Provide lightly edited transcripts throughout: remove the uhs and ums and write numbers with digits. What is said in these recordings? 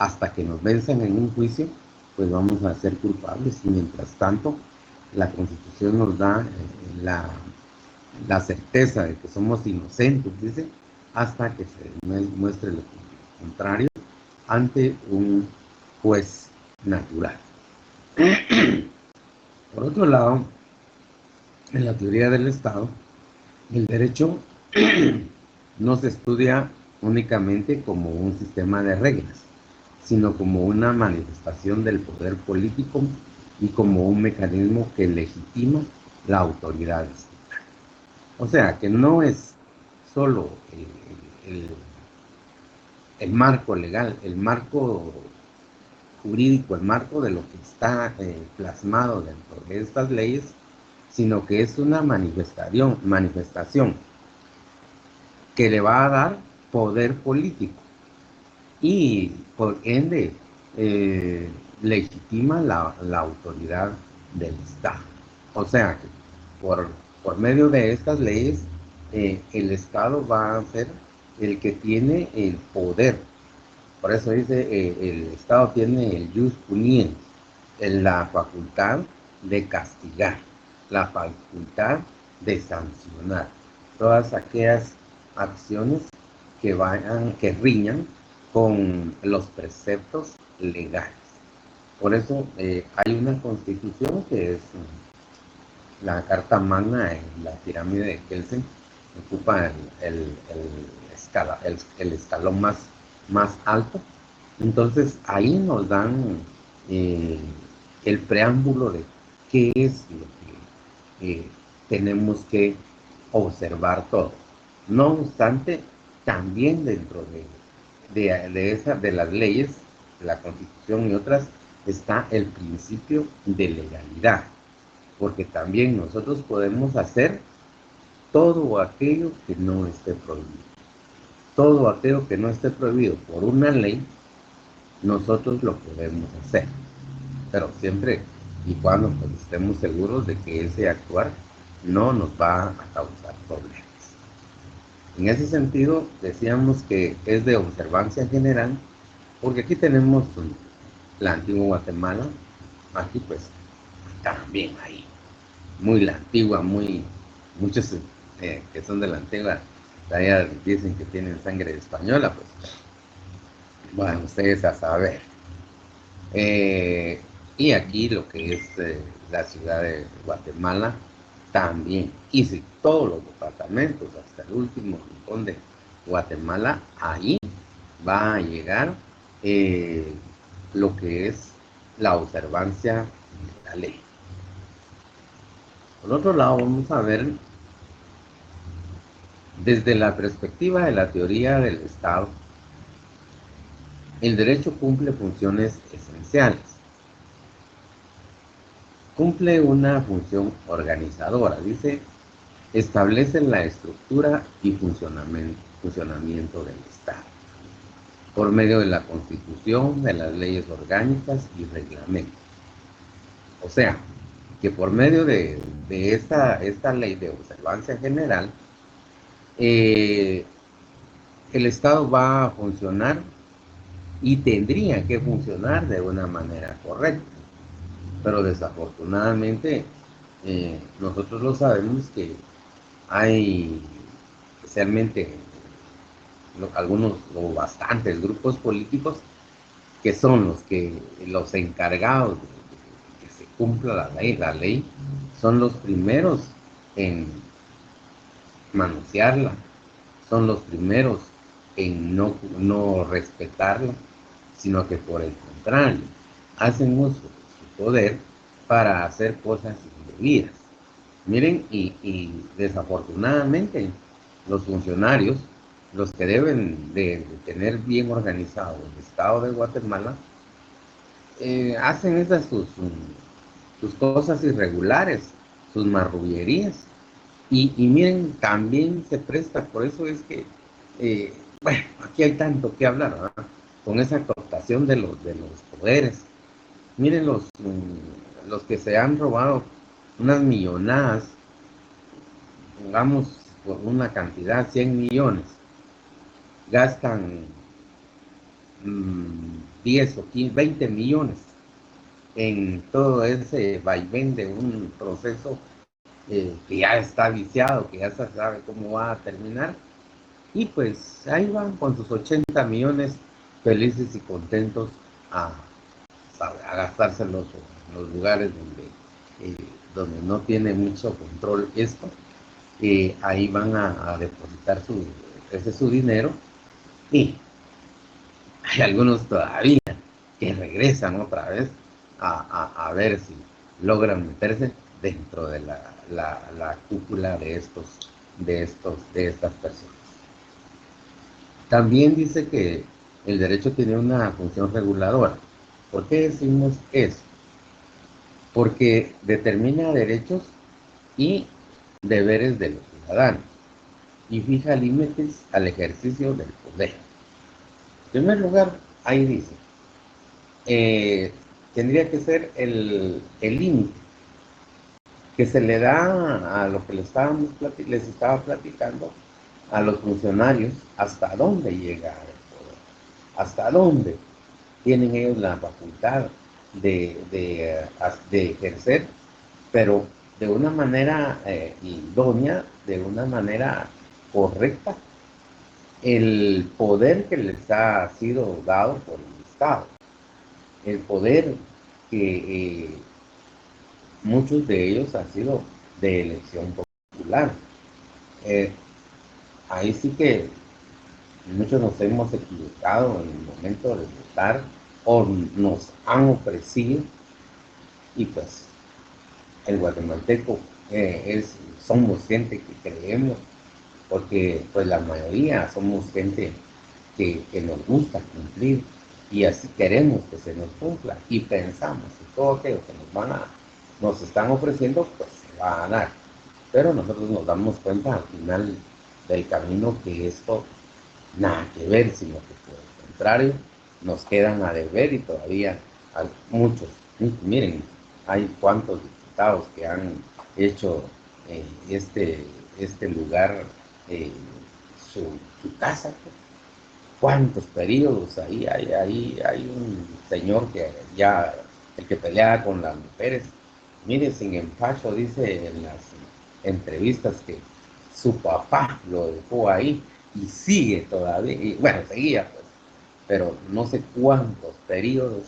hasta que nos venzan en un juicio, pues vamos a ser culpables. Y mientras tanto, la Constitución nos da la certeza de que somos inocentes, dice, hasta que se muestre lo contrario ante un juez natural. Por otro lado, en la teoría del Estado, el derecho no se estudia únicamente como un sistema de reglas, sino como una manifestación del poder político y como un mecanismo que legitima la autoridad. O sea, que no es solo el marco legal, el marco jurídico, el marco de lo que está plasmado dentro de estas leyes, sino que es una manifestación que le va a dar poder político y por ende legitima la autoridad del Estado. O sea que por medio de estas leyes el Estado va a ser el que tiene el poder. Por eso dice el Estado tiene el jus puniendi, la facultad de castigar, la facultad de sancionar todas aquellas acciones que riñan con los preceptos legales. Por eso hay una constitución que es la Carta Magna en la pirámide de Kelsen, ocupa el escalón más alto. Entonces ahí nos dan el preámbulo de qué es lo que tenemos que observar todo. No obstante, también dentro de las leyes, de la Constitución y otras, está el principio de legalidad, porque también nosotros podemos hacer todo aquello que no esté prohibido. Todo aquello que no esté prohibido por una ley, nosotros lo podemos hacer, pero siempre y cuando pues, estemos seguros de que ese actuar no nos va a causar problemas. En ese sentido, decíamos que es de observancia general, porque aquí tenemos la antigua Guatemala, aquí pues también ahí, muy la antigua, muchos que son de la antigua, todavía dicen que tienen sangre española, pues, bueno, ustedes a saber. Y aquí lo que es la ciudad de Guatemala también. Y si todos los departamentos, hasta el último rincón de Guatemala, ahí va a llegar lo que es la observancia de la ley. Por otro lado, vamos a ver desde la perspectiva de la teoría del Estado, el derecho cumple funciones esenciales. Cumple una función organizadora, dice, establece la estructura y funcionamiento del Estado por medio de la Constitución, de las leyes orgánicas y reglamentos. O sea, que por medio de esta ley de observancia general, el Estado va a funcionar y tendría que funcionar de una manera correcta. Pero desafortunadamente, nosotros lo sabemos que hay, especialmente algunos o bastantes grupos políticos que son los encargados de que se cumpla la ley son los primeros en manosearla, son los primeros en no respetarla, sino que por el contrario, hacen uso de su poder para hacer cosas indebidas. Miren, y desafortunadamente los funcionarios, los que deben de tener bien organizado el Estado de Guatemala, hacen esas sus cosas irregulares, sus marrullerías. Y miren, también se presta, por eso es que, bueno, aquí hay tanto que hablar, ¿verdad? Con esa cooptación de los poderes. Miren los que se han robado unas millonadas, pongamos por una cantidad, 100 millones, gastan 10 o 15, 20 millones en todo ese vaivén de un proceso que ya está viciado, que ya se sabe cómo va a terminar. Y pues ahí van con sus 80 millones felices y contentos a, a gastárselos en los lugares donde no tiene mucho control esto. Ahí van a depositar ese su dinero, y hay algunos todavía que regresan otra vez a ver si logran meterse dentro de la cúpula de estas personas. También dice que el derecho tiene una función reguladora. ¿Por qué decimos eso? Porque determina derechos y deberes de los ciudadanos y fija límites al ejercicio del poder. En primer lugar, ahí dice, tendría que ser el límite que se le da a lo que les estaba platicando a los funcionarios, hasta dónde llega el poder, hasta dónde tienen ellos la facultad de ejercer, pero de una manera idónea, de una manera correcta, el poder que les ha sido dado por el Estado, el poder que muchos de ellos han sido de elección popular. Eh, Ahí sí que muchos nos hemos equivocado en el momento de votar o nos han ofrecido, y pues el guatemalteco somos gente que creemos, porque pues la mayoría somos gente que nos gusta cumplir, y así queremos que se nos cumpla, y pensamos que todo aquello que nos están ofreciendo, pues se va a dar. Pero nosotros nos damos cuenta al final del camino que esto nada que ver, sino que por el contrario nos quedan a deber, y todavía hay muchos. Miren, hay cuantos diputados que han hecho este lugar eh, su, su casa. ¿Cuántos periodos? Hay un señor que ya, el que pelea con las mujeres, mire, sin empacho, dice en las entrevistas que su papá lo dejó ahí y sigue todavía, y bueno, seguía pues, pero no sé cuántos periodos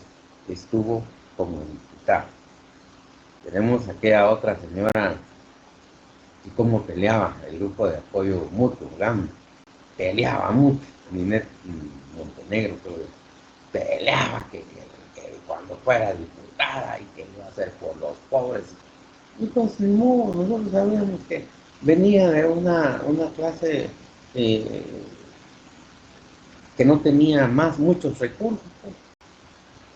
estuvo como diputado. Tenemos aquí a otra señora y cómo peleaba el grupo de apoyo mutuo, GAM, peleaba mucho, Ninette Montenegro, peleaba que cuando fuera diputada y que iba a hacer por los pobres. Y pues no, nosotros sabíamos que venía de una clase eh, que no tenía muchos recursos.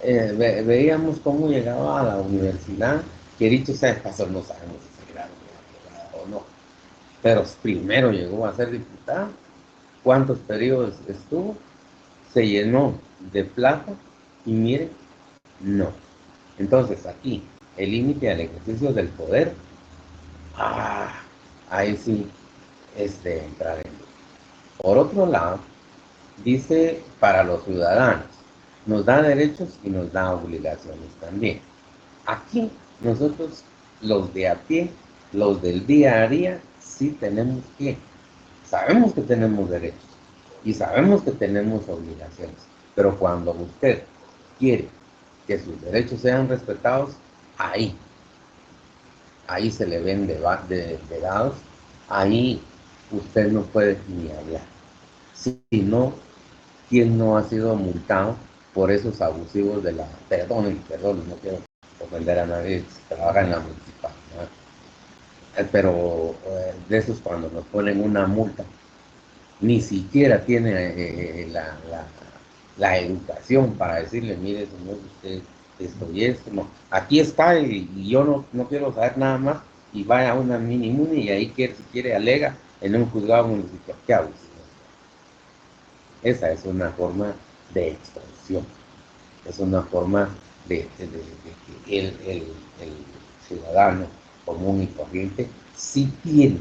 Veíamos cómo llegaba a la universidad, que dicho sea de paso, no sabemos si se graduó o no, pero primero llegó a ser diputada. ¿Cuántos periodos estuvo? Se llenó de plata, y mire, no. Entonces aquí, el límite al ejercicio del poder, ah, ahí sí es de entrar en duda. Por otro lado, dice para los ciudadanos, nos da derechos y nos da obligaciones también. Aquí nosotros, los de a pie, los del día a día, sí sabemos que tenemos derechos y sabemos que tenemos obligaciones, pero cuando usted quiere que sus derechos sean respetados, ahí, ahí se le ven dados, ahí usted no puede ni hablar. Si no, ¿quién no ha sido multado por esos abusivos de perdón, no quiero ofender a nadie que trabaja en la municipalidad, pero de esos cuando nos ponen una multa, ni siquiera tiene la educación para decirle, mire señor, usted esto y esto, no. Aquí está, y yo no quiero saber nada más, y vaya a una mini muni y ahí si quiere alega en un juzgado municipal. ¿Qué hago? Esa es una forma de extorsión, es una forma de que el ciudadano común y corriente sí tiene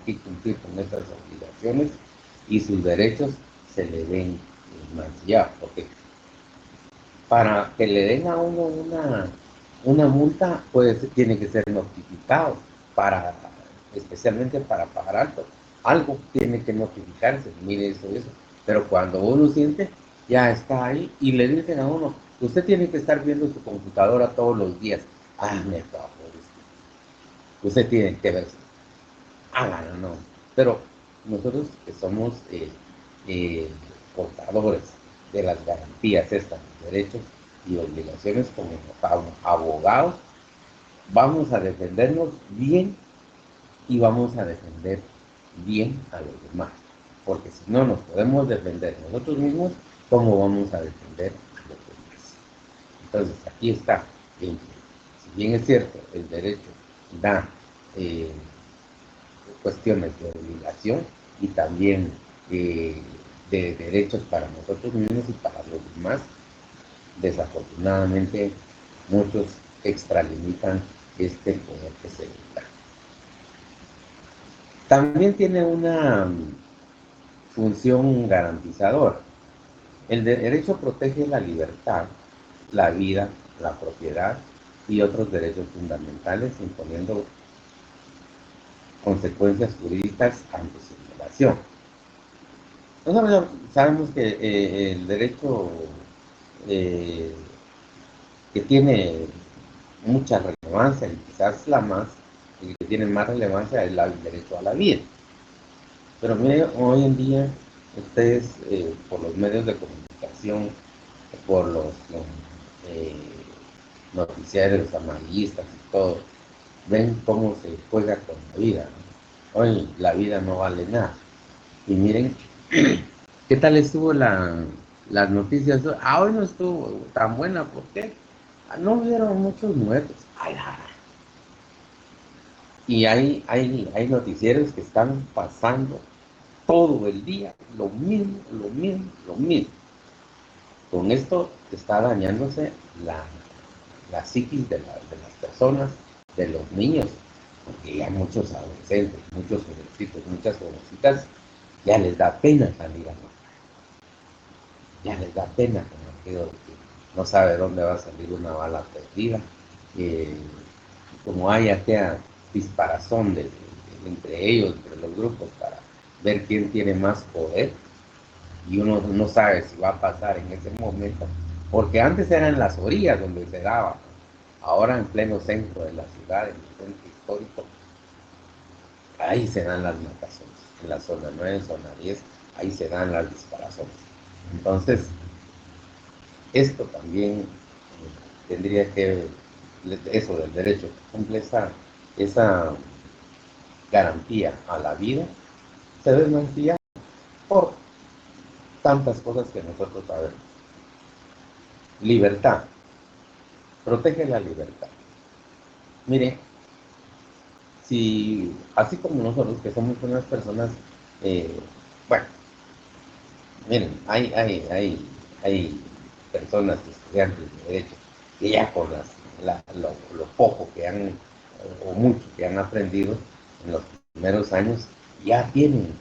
que cumplir con estas obligaciones, y sus derechos se le ven mancillado, porque para que le den a uno una multa, pues tiene que ser notificado, para, especialmente para pagar alto. Algo tiene que notificarse, mire eso, eso. Pero cuando uno siente, ya está ahí y le dicen a uno, usted tiene que estar viendo su computadora todos los días. Ah, me favor, usted tiene que ver, hágalo, no. Pero nosotros que somos eh, portadores de las garantías estas, derechos y obligaciones como abogados, vamos a defendernos bien y vamos a defender bien a los demás. Porque si no nos podemos defender nosotros mismos, ¿cómo vamos a defender a los demás? Entonces, aquí está. Si bien es cierto, el derecho da eh, cuestiones de obligación y también de derechos para nosotros mismos y para los demás, desafortunadamente muchos extralimitan este poder que se les da. También tiene una función garantizadora. El derecho protege la libertad, la vida, la propiedad y otros derechos fundamentales, imponiendo consecuencias jurídicas ante su violación. Nosotros sabemos que el derecho eh, que tiene mucha relevancia y quizás la más, el que tiene más relevancia es el derecho a la vida. Pero mire, hoy en día ustedes por los medios de comunicación, por los eh, noticiarios amarillistas y todo, ven cómo se juega con la vida, ¿no? Hoy la vida no vale nada. Y miren, ¿qué tal estuvo las noticias? Ah, hoy no estuvo tan buena, ¿por qué? Ah, no hubieron muchos muertos. Ay, y hay noticieros que están pasando todo el día lo mismo, lo mismo, lo mismo. Con esto está dañándose la psiquis de las personas, de los niños, porque ya muchos adolescentes, muchos jovencitos, muchas jovencitas, ya les da pena salir a la ya les da pena con aquello de que no sabe dónde va a salir una bala perdida. Eh, como hay aquella disparazón entre ellos, entre los grupos, para ver quién tiene más poder, y uno no sabe si va a pasar en ese momento, porque antes eran las orillas donde se daba, ahora en pleno centro de la ciudad, en el centro histórico, ahí se dan las mataciones, en la zona 9, zona 10, ahí se dan las disparaciones. Entonces, esto también tendría que, eso del derecho, cumple esa garantía a la vida, se desmancilla por tantas cosas que nosotros sabemos. Libertad, protege la libertad. Mire, si así como nosotros que somos unas personas, eh, bueno, miren, hay personas, estudiantes de derecho, que ya con lo poco que han, o mucho que han aprendido en los primeros años, ya tienen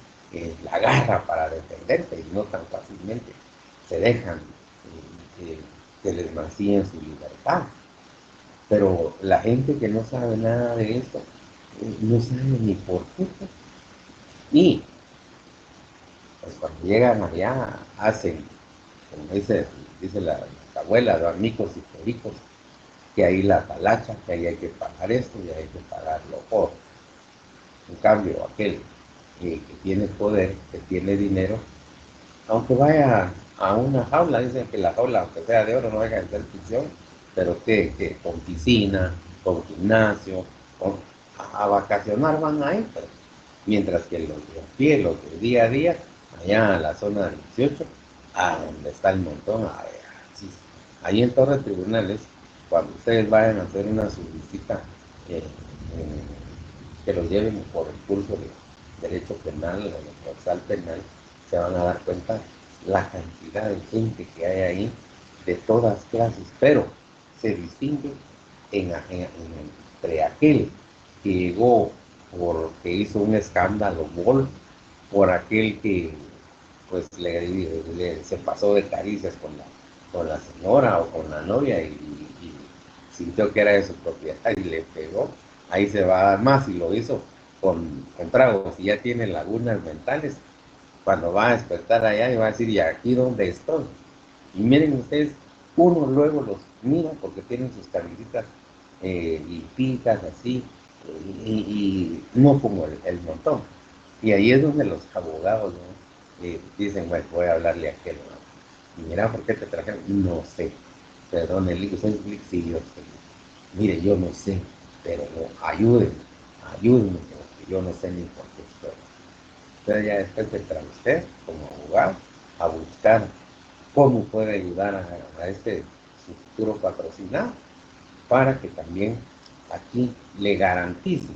la garra para defenderse y no tan fácilmente se dejan que les mancillen su libertad. Pero la gente que no sabe nada de esto, no sabe ni por qué. Y pues cuando llegan allá, hacen, como dice la abuela, los amigos y pericos, que ahí la talacha, que ahí hay que pagar esto y hay que pagar lo otro. En cambio, aquel que tiene poder, que tiene dinero, aunque vaya a una jaula, dicen que la jaula, aunque sea de oro, no deja de ser prisión, pero que con piscina, con gimnasio, a vacacionar van ahí, pero mientras que los de a pie, los de día a día, allá en la zona 18, a donde está el montón, a ver, sí, ahí en Torre Tribunales, cuando ustedes vayan a hacer una su visita, eh, que los lleven por el curso de Derecho Penal o de Procesal Penal, se van a dar cuenta la cantidad de gente que hay ahí de todas clases, pero se distingue entre aquel que llegó porque hizo un escándalo, por aquel que pues se pasó de caricias con la señora o con la novia y sintió que era de su propiedad y le pegó, ahí se va a dar más y lo hizo con tragos y ya tiene lagunas mentales. Cuando va a despertar allá y va a decir, ¿y aquí dónde estoy? Y miren ustedes, uno luego los mira porque tienen sus camisetas limpitas así, y no como el montón. Y ahí es donde los abogados, ¿no? Dicen, bueno, voy a hablarle a aquel, ¿no? Y mira, ¿por qué te trajeron? No sé. Perdón, el ¿usted es sí, yo sé. Mire, yo no sé, pero no, ayúdenme, porque yo no sé ni por qué estoy. Entonces ya después entra usted, como abogado, a buscar cómo puede ayudar a este su futuro patrocinado para que también aquí le garantice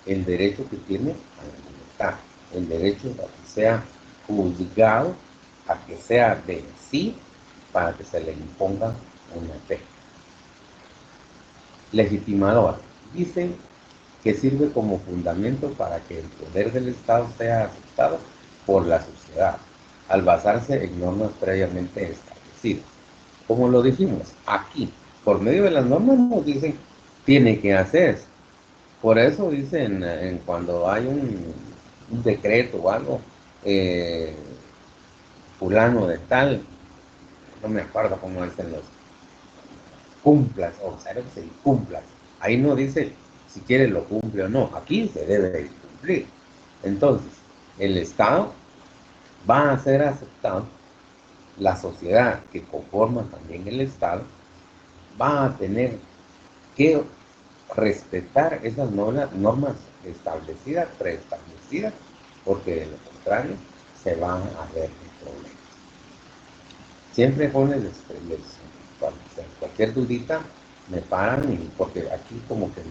el derecho que tiene a la libertad, el derecho a que sea juzgado, a que sea vencido, para que se le imponga una pena. Legitimador. Dicen que sirve como fundamento para que el poder del Estado sea aceptado por la sociedad, al basarse en normas previamente establecidas. Como lo dijimos, aquí, por medio de las normas nos dicen, tiene que hacerse. Por eso dicen, cuando hay un decreto o algo, eh, fulano de tal, no me acuerdo cómo dicen los cumplas, o sea, que se cumplas. Ahí no dice si quiere lo cumple o no, aquí se debe de cumplir. Entonces, el Estado va a ser aceptado, la sociedad que conforma también el Estado va a tener que respetar esas normas establecidas, preestablecidas, porque de lo contrario se van a ver problemas. Siempre cualquier dudita me paran porque aquí como que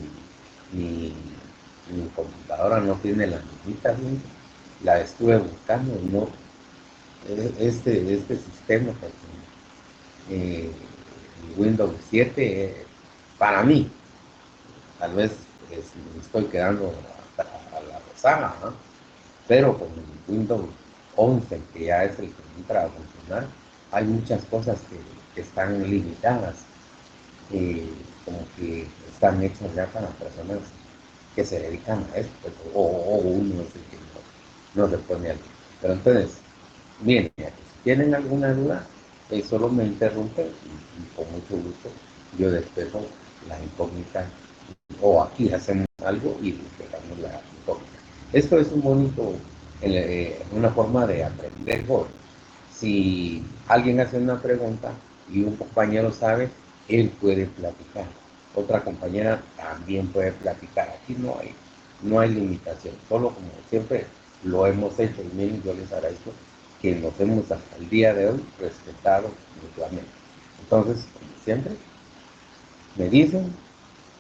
mi, mi computadora no tiene la nimita, ¿sí? La estuve buscando y no, este sistema, pues, el Windows 7, para mí, tal vez me estoy quedando a la rezaga, ¿no? Pero con el Windows 11, que ya es el que entra a funcionar, hay muchas cosas que están limitadas, como que están hechas ya para personas que se dedican a esto, pues, o uno es el que no se pone al día. Pero entonces, bien, si tienen alguna duda, solo me interrumpen y con mucho gusto yo despejo la incógnita o aquí hacemos algo y despejamos la incógnita. Esto es un bonito, una forma de aprender. Si alguien hace una pregunta y un compañero sabe, él puede platicar. Otra compañera también puede platicar. Aquí no hay limitación. Solo como siempre lo hemos hecho. Y miren, yo les agradezco que nos hemos hasta el día de hoy respetado mutuamente. Entonces, como siempre, me dicen,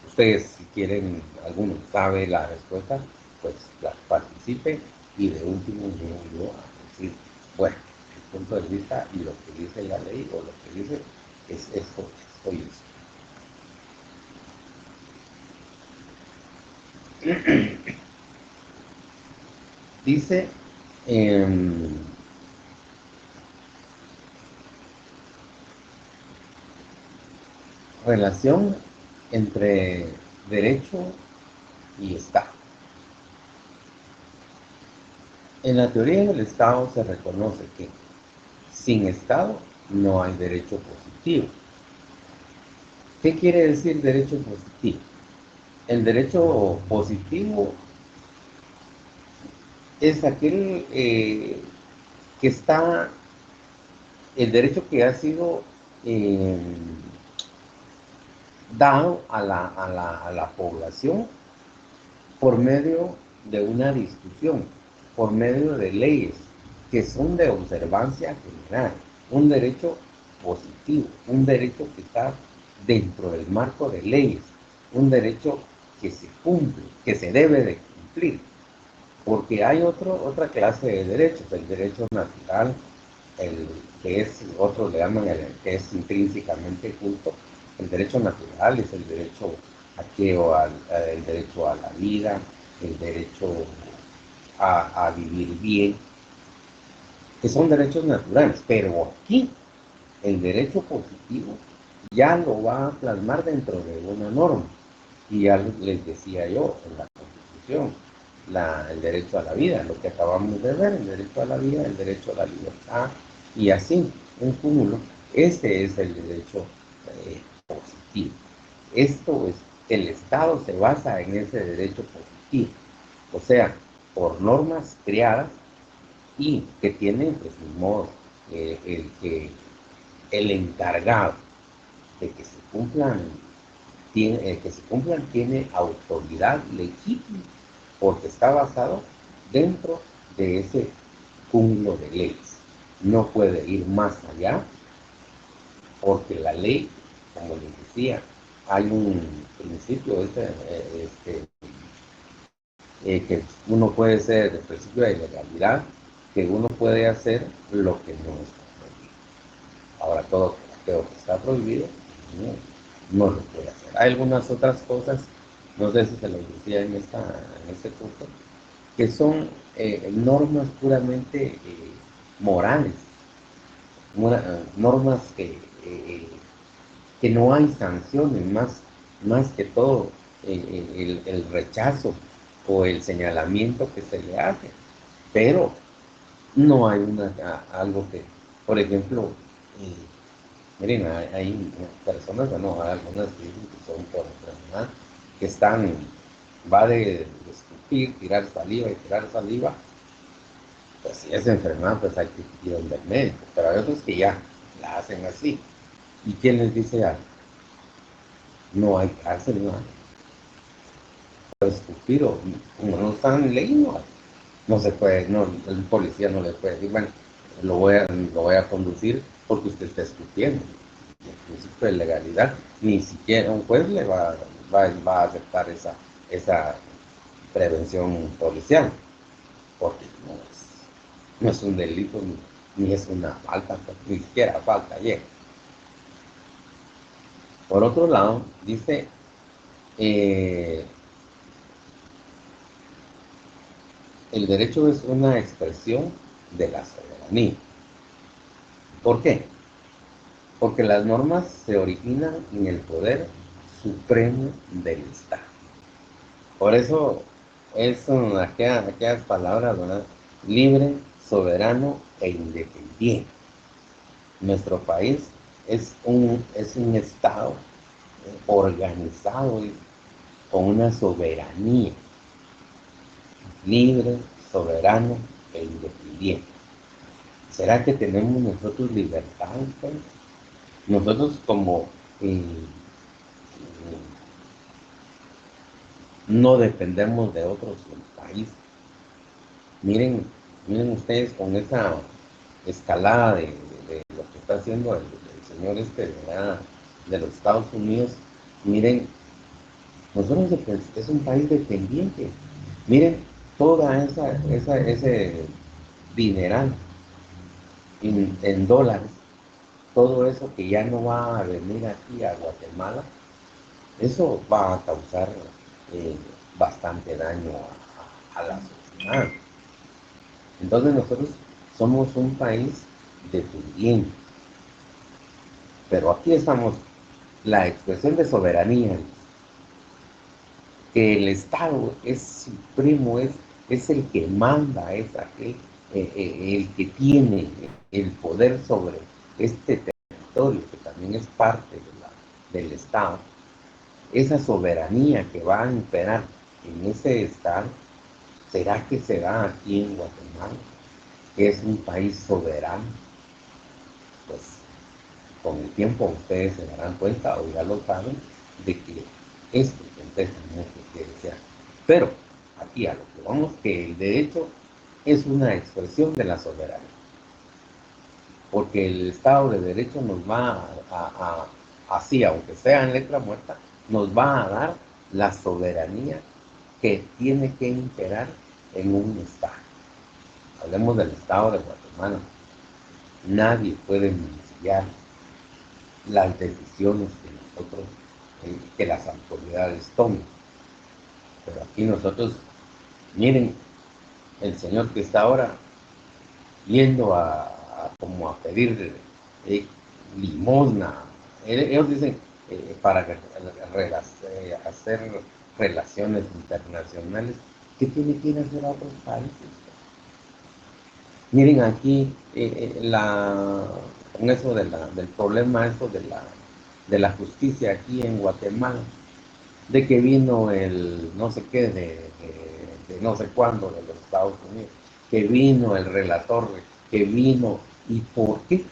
ustedes si quieren, alguno sabe la respuesta, pues la participen y de último yo a decir, bueno, el punto de vista y lo que dice la ley o lo que dice es esto y esto. Dice, relación entre derecho y Estado. En la teoría del Estado se reconoce que sin Estado no hay derecho positivo. ¿Qué quiere decir derecho positivo? El derecho positivo es aquel que está, el derecho que ha sido eh, dado a la población por medio de una discusión, por medio de leyes que son de observancia general, un derecho positivo, un derecho que está dentro del marco de leyes, un derecho que se cumple, que se debe de cumplir, porque hay otra clase de derechos, el derecho natural, el que es, otros le llaman el que es intrínsecamente justo, el derecho natural es el derecho el derecho a la vida, el derecho a vivir bien, que son derechos naturales, pero aquí el derecho positivo ya lo va a plasmar dentro de una norma. Y ya les decía yo, en la Constitución, el derecho a la vida, lo que acabamos de ver, el derecho a la vida, el derecho a la libertad, y así, un cúmulo. Este es el derecho positivo. Esto es, el Estado se basa en ese derecho positivo, o sea, por normas creadas y que tienen, pues, ni modo, el encargado de que se cumplan tiene autoridad legítima porque está basado dentro de ese cúmulo de leyes. No puede ir más allá porque la ley, como les decía, hay un principio que uno puede ser el principio de legalidad, que uno puede hacer lo que no está prohibido. Ahora todo lo que está prohibido no lo puede hacer. Hay algunas otras cosas, no sé si se los decía en este curso, que son normas puramente morales, normas que no hay sanciones, más que todo el rechazo o el señalamiento que se le hace, pero no hay algo que, por ejemplo, miren, hay personas, bueno, hay algunas que dicen que son por enfermedad, que va de escupir, tirar saliva, pues si es enfermedad, pues hay que ir donde el médico, pero hay otros que ya la hacen así. ¿Y quién les dice algo? No hay cárcel, no hay. Pero escupir, o como no están leyendo, no se puede, no, el policía no le puede decir, bueno, lo voy a conducir porque usted está escupiendo. El principio de legalidad, ni siquiera un juez le va a aceptar esa prevención policial, porque no es un delito, ni es una falta, pues, ni siquiera falta llega. Por otro lado, dice, eh, el derecho es una expresión de la soberanía. ¿Por qué? Porque las normas se originan en el poder supremo del Estado. Por eso son aquellas palabras, ¿verdad? Libre, soberano e independiente. Nuestro país es un Estado organizado y con una soberanía libre, soberano e independiente. ¿Será que tenemos nosotros libertad, pues? Nosotros como eh, no dependemos de otros países. Miren, miren ustedes con esa escalada de lo que está haciendo el señor de los Estados Unidos. Miren, nosotros es un país dependiente. Miren toda ese dineral en dólares, todo eso que ya no va a venir aquí a Guatemala, eso va a causar eh, bastante daño a la sociedad. Entonces nosotros somos un país dependiente, pero aquí estamos, la expresión de soberanía, que el Estado es supremo, es el que manda, es aquel, el que tiene el poder sobre este territorio, que también es parte del Estado. Esa soberanía que va a imperar en ese Estado, ¿será que se da aquí en Guatemala, que es un país soberano? Pues con el tiempo ustedes se darán cuenta o ya lo saben de que esto deja mucho que desear. Pero aquí a lo que vamos, que el derecho es una expresión de la soberanía, porque el Estado de Derecho nos va así, aunque sea en letra muerta, nos va a dar la soberanía que tiene que imperar en un Estado. Hablemos del Estado de Guatemala. Nadie puede mancillar las decisiones que las autoridades tomen. Pero aquí nosotros, miren, el señor que está ahora yendo como a pedir limosna. Ellos dicen para hacer relaciones internacionales, ¿qué tiene que ir a hacer a otros países? Miren aquí con eso del problema eso de la justicia aquí en Guatemala, de que vino el no sé qué de no sé cuándo de los Estados Unidos, que vino el relator, que vino, ¿y por qué?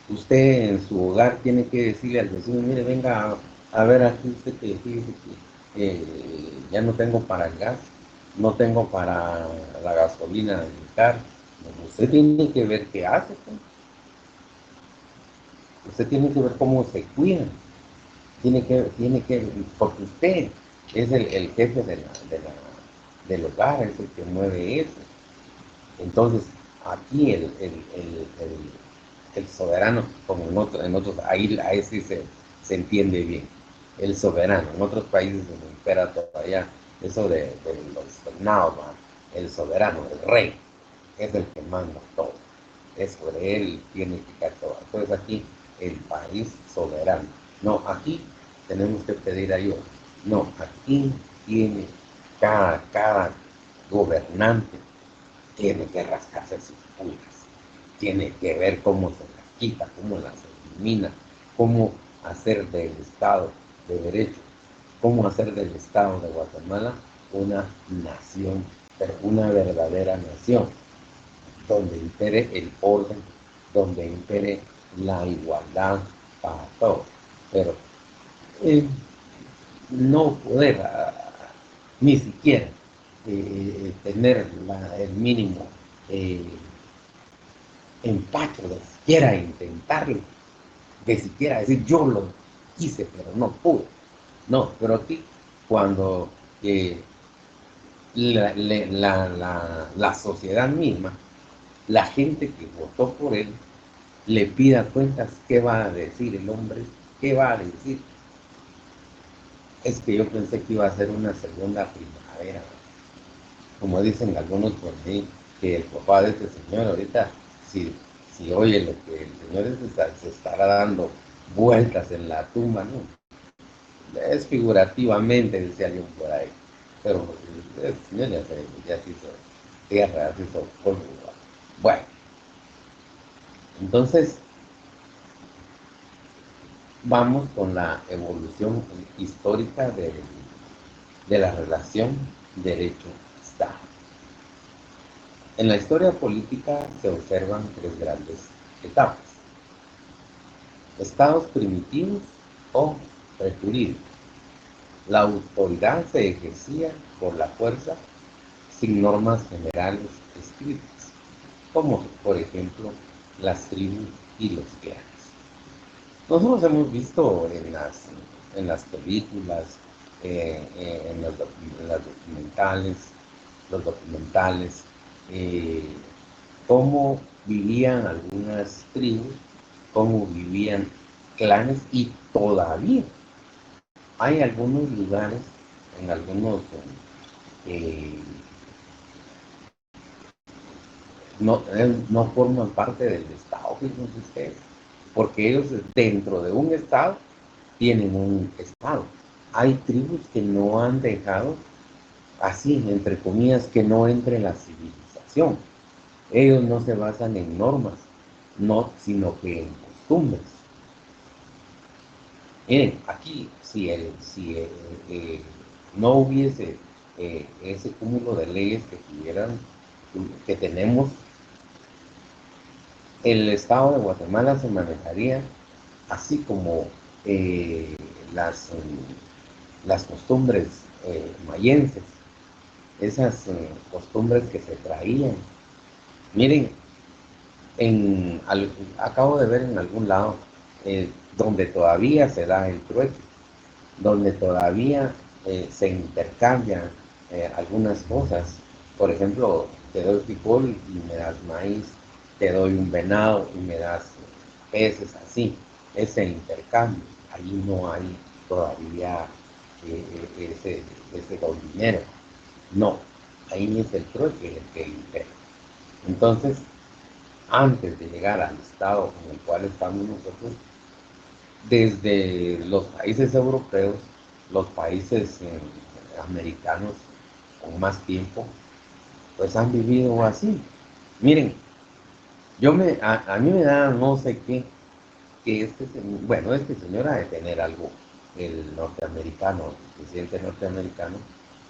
Usted en su hogar tiene que decirle al vecino, mire, venga a ver aquí usted que fíjese que ya no tengo para el gas, no tengo para la gasolina de mi carro. Usted tiene que ver qué hace, pues. Usted tiene que ver cómo se cuida, porque usted es el jefe del hogar, es el que mueve eso. Entonces, aquí el soberano, como en otros, ahí sí se entiende bien, el soberano. En otros países donde impera todavía eso de los naos, el soberano, el rey, es el que manda todo. Es sobre él tiene que caer todo. Entonces aquí el país soberano. No, aquí tenemos que pedir ayuda. No, aquí tiene cada gobernante tiene que rascarse sus pulgas, tiene que ver cómo se las quita, cómo las elimina, cómo hacer del Estado de Derecho, cómo hacer del Estado de Guatemala una nación, pero una verdadera nación, donde impere el orden, donde impere la igualdad para todos. Pero eh, no poder ni siquiera tener el mínimo eh, empacho de siquiera intentarlo, de siquiera decir yo lo hice pero no pude. No, pero aquí cuando la sociedad misma, la gente que votó por él, le pida cuentas, ¿qué va a decir el hombre? ¿Qué va a decir? Es que yo pensé que iba a ser una segunda primavera, como dicen algunos por ahí, que el papá de este señor ahorita, si oye lo que el señor se estará dando vueltas en la tumba, ¿no? Es figurativamente, dice alguien por ahí, pero el señor ya se hizo tierra, ya se hizo polvo. Bueno, entonces vamos con la evolución histórica de la relación derecho-estado. En la historia política se observan tres grandes etapas: estados primitivos o prejurídicos. La autoridad se ejercía por la fuerza sin normas generales escritas, como por ejemplo las tribus y los clanes. Nosotros hemos visto en las películas, en los documentales, eh, cómo vivían algunas tribus, cómo vivían clanes, y todavía hay algunos lugares, en algunos eh, no forman parte del Estado, fíjense ustedes, porque ellos dentro de un Estado tienen un Estado. Hay tribus que no han dejado, así, entre comillas, que no entre la civilización. Ellos no se basan en normas, no, sino que en costumbres. Miren, aquí, si no hubiese ese cúmulo de leyes que tenemos, el Estado de Guatemala se manejaría así como eh, las costumbres mayenses, esas costumbres que se traían. Miren, acabo de ver en algún lado donde todavía se da el trueque, donde todavía se intercambian algunas cosas. Por ejemplo, te doy frijol y me das maíz, te doy un venado y me das peces, así. Ese intercambio, ahí no hay todavía ese don dinero. No, ahí es el trueque el que impera. Entonces, antes de llegar al estado en el cual estamos nosotros, desde los países europeos, los países americanos con más tiempo, pues han vivido así. Miren, a mí me da no sé qué, que bueno, este señor ha de tener algo, el norteamericano, el presidente norteamericano,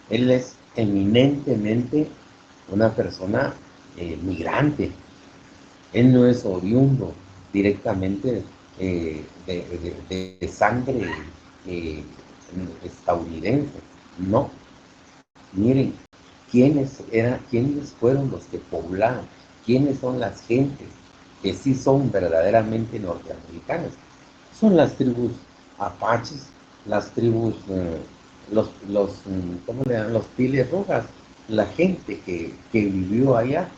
él es eminentemente una persona migrante, él no es oriundo directamente de sangre eh, estadounidense, no. Miren, quiénes fueron los que poblaron, quiénes son las gentes que sí son verdaderamente norteamericanas. Son las tribus apaches, las tribus, ¿cómo le llaman? Los pieles rojas, la gente que vivió allá.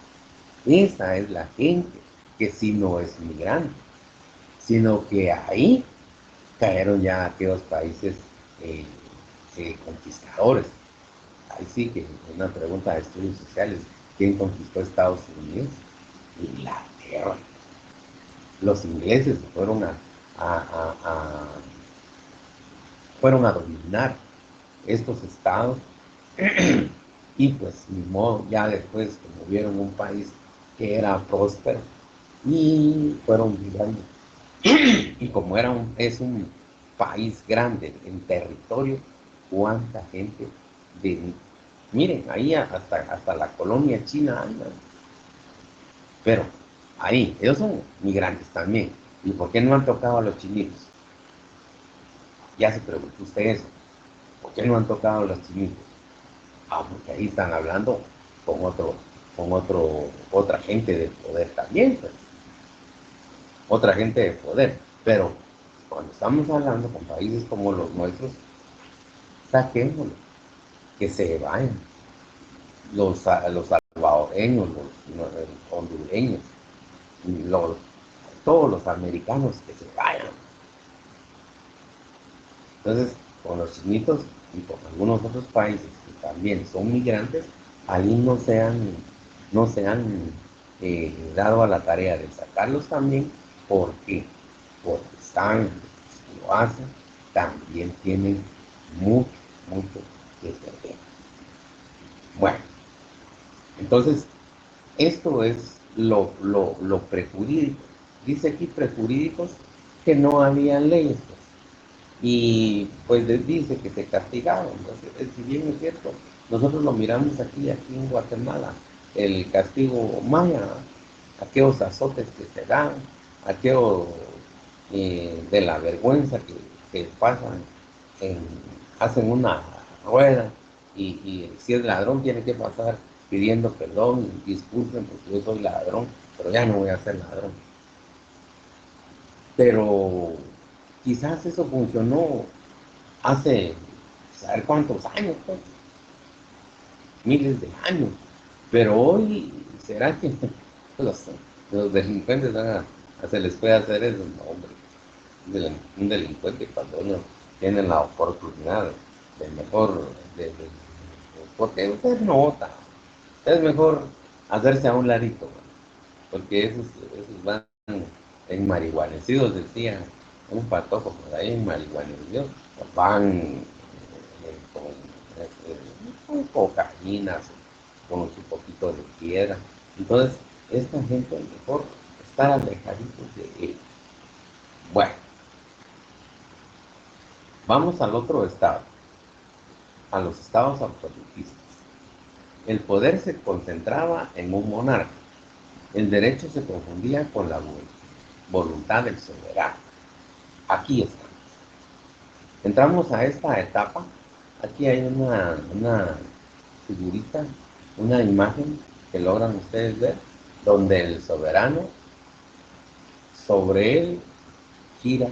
Esa es la gente que sí no es migrante, sino que ahí cayeron ya aquellos países eh, conquistadores. Ahí sí que una pregunta de estudios sociales, ¿quién conquistó Estados Unidos? Inglaterra. Los ingleses a, a- a- fueron a dominar estos estados y pues ni modo, ya después como vieron un país que era próspero y fueron viviendo. Y como es un país grande en territorio, cuánta gente de, miren, ahí hasta la colonia china anda, pero ahí, ellos son migrantes también. ¿Y por qué no han tocado a los chinitos? Ya se preguntó usted eso. ¿Por qué no han tocado a los chinitos? Ah, porque ahí están hablando con otra gente de poder también, pues, otra gente de poder. Pero cuando estamos hablando con países como los nuestros, saquémoslo, que se vayan los salvadoreños, los hondureños, los, todos los americanos que se vayan. Entonces, con los chinitos y con algunos otros países que también son migrantes, ahí no se han dado a la tarea de sacarlos también. ¿Por qué? Porque están, si lo hacen, también tienen mucho, mucho que perder. Bueno, entonces, esto es lo prejurídico. Dice aquí prejurídicos que no había leyes, pues, y pues les dice que se castigaron. Entonces, si bien es cierto, nosotros lo miramos aquí en Guatemala, el castigo maya, aquellos azotes que se dan, aquellos de la vergüenza que pasan, en- hacen una rueda y si es ladrón tiene que pasar pidiendo perdón, disculpen porque yo soy ladrón, pero ya no voy a ser ladrón. Pero quizás eso funcionó hace, saber cuántos años, pues, miles de años. Pero hoy, ¿será que los, los delincuentes se les puede hacer eso? No, hombre. Un delincuente cuando uno tiene la oportunidad de mejor, porque usted nota, es mejor hacerse a un ladito, ¿no? Porque esos van en marihuanecidos, decía un patojo por ahí, en marihuanecidos, van con cocaína, con su poquito de piedra. Entonces, esta gente mejor estar alejaditos de él. Bueno, vamos al otro estado, a los estados absolutistas. El poder se concentraba en un monarca. El derecho se confundía con la voluntad del soberano. Aquí está. Entramos a esta etapa. Aquí hay una figurita, una imagen que logran ustedes ver, donde el soberano, sobre él gira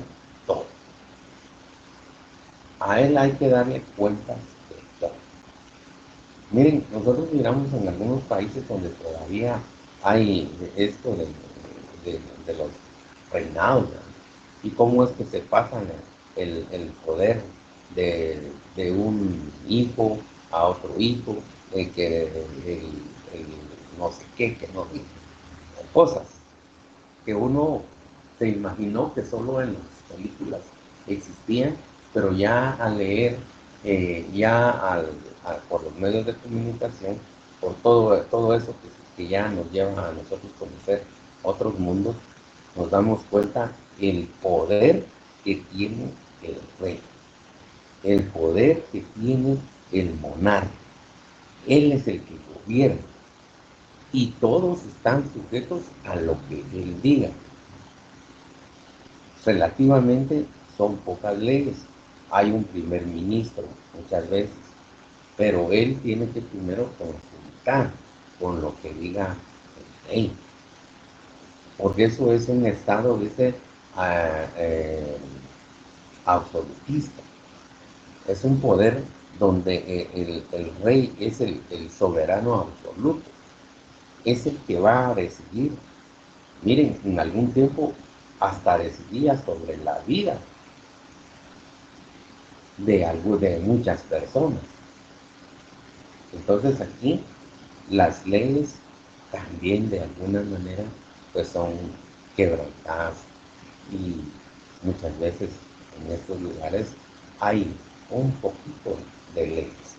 todo. A él hay que darle cuentas de todo. Miren, nosotros miramos en algunos países donde todavía hay esto de los reinados, ¿verdad? Y cómo es que se pasan el poder de un hijo a otro hijo, que no sé qué, que no dijo, cosas que uno se imaginó que solo en las películas existían, pero ya al leer, por los medios de comunicación, por todo eso que ya nos lleva a nosotros conocer otros mundos, nos damos cuenta el poder que tiene el rey, el poder que tiene el monarca. Él es el que gobierna y todos están sujetos a lo que él diga. Relativamente son pocas leyes. Hay un primer ministro muchas veces, pero él tiene que primero consultar con lo que diga el rey, porque eso es un estado, dice, ah, absolutista. Es un poder donde el rey es el soberano absoluto, es el que va a decidir. Miren, en algún tiempo hasta decidía sobre la vida de muchas personas. Entonces aquí las leyes también de alguna manera pues son quebrantadas y muchas veces en estos lugares hay un poquito de leyes.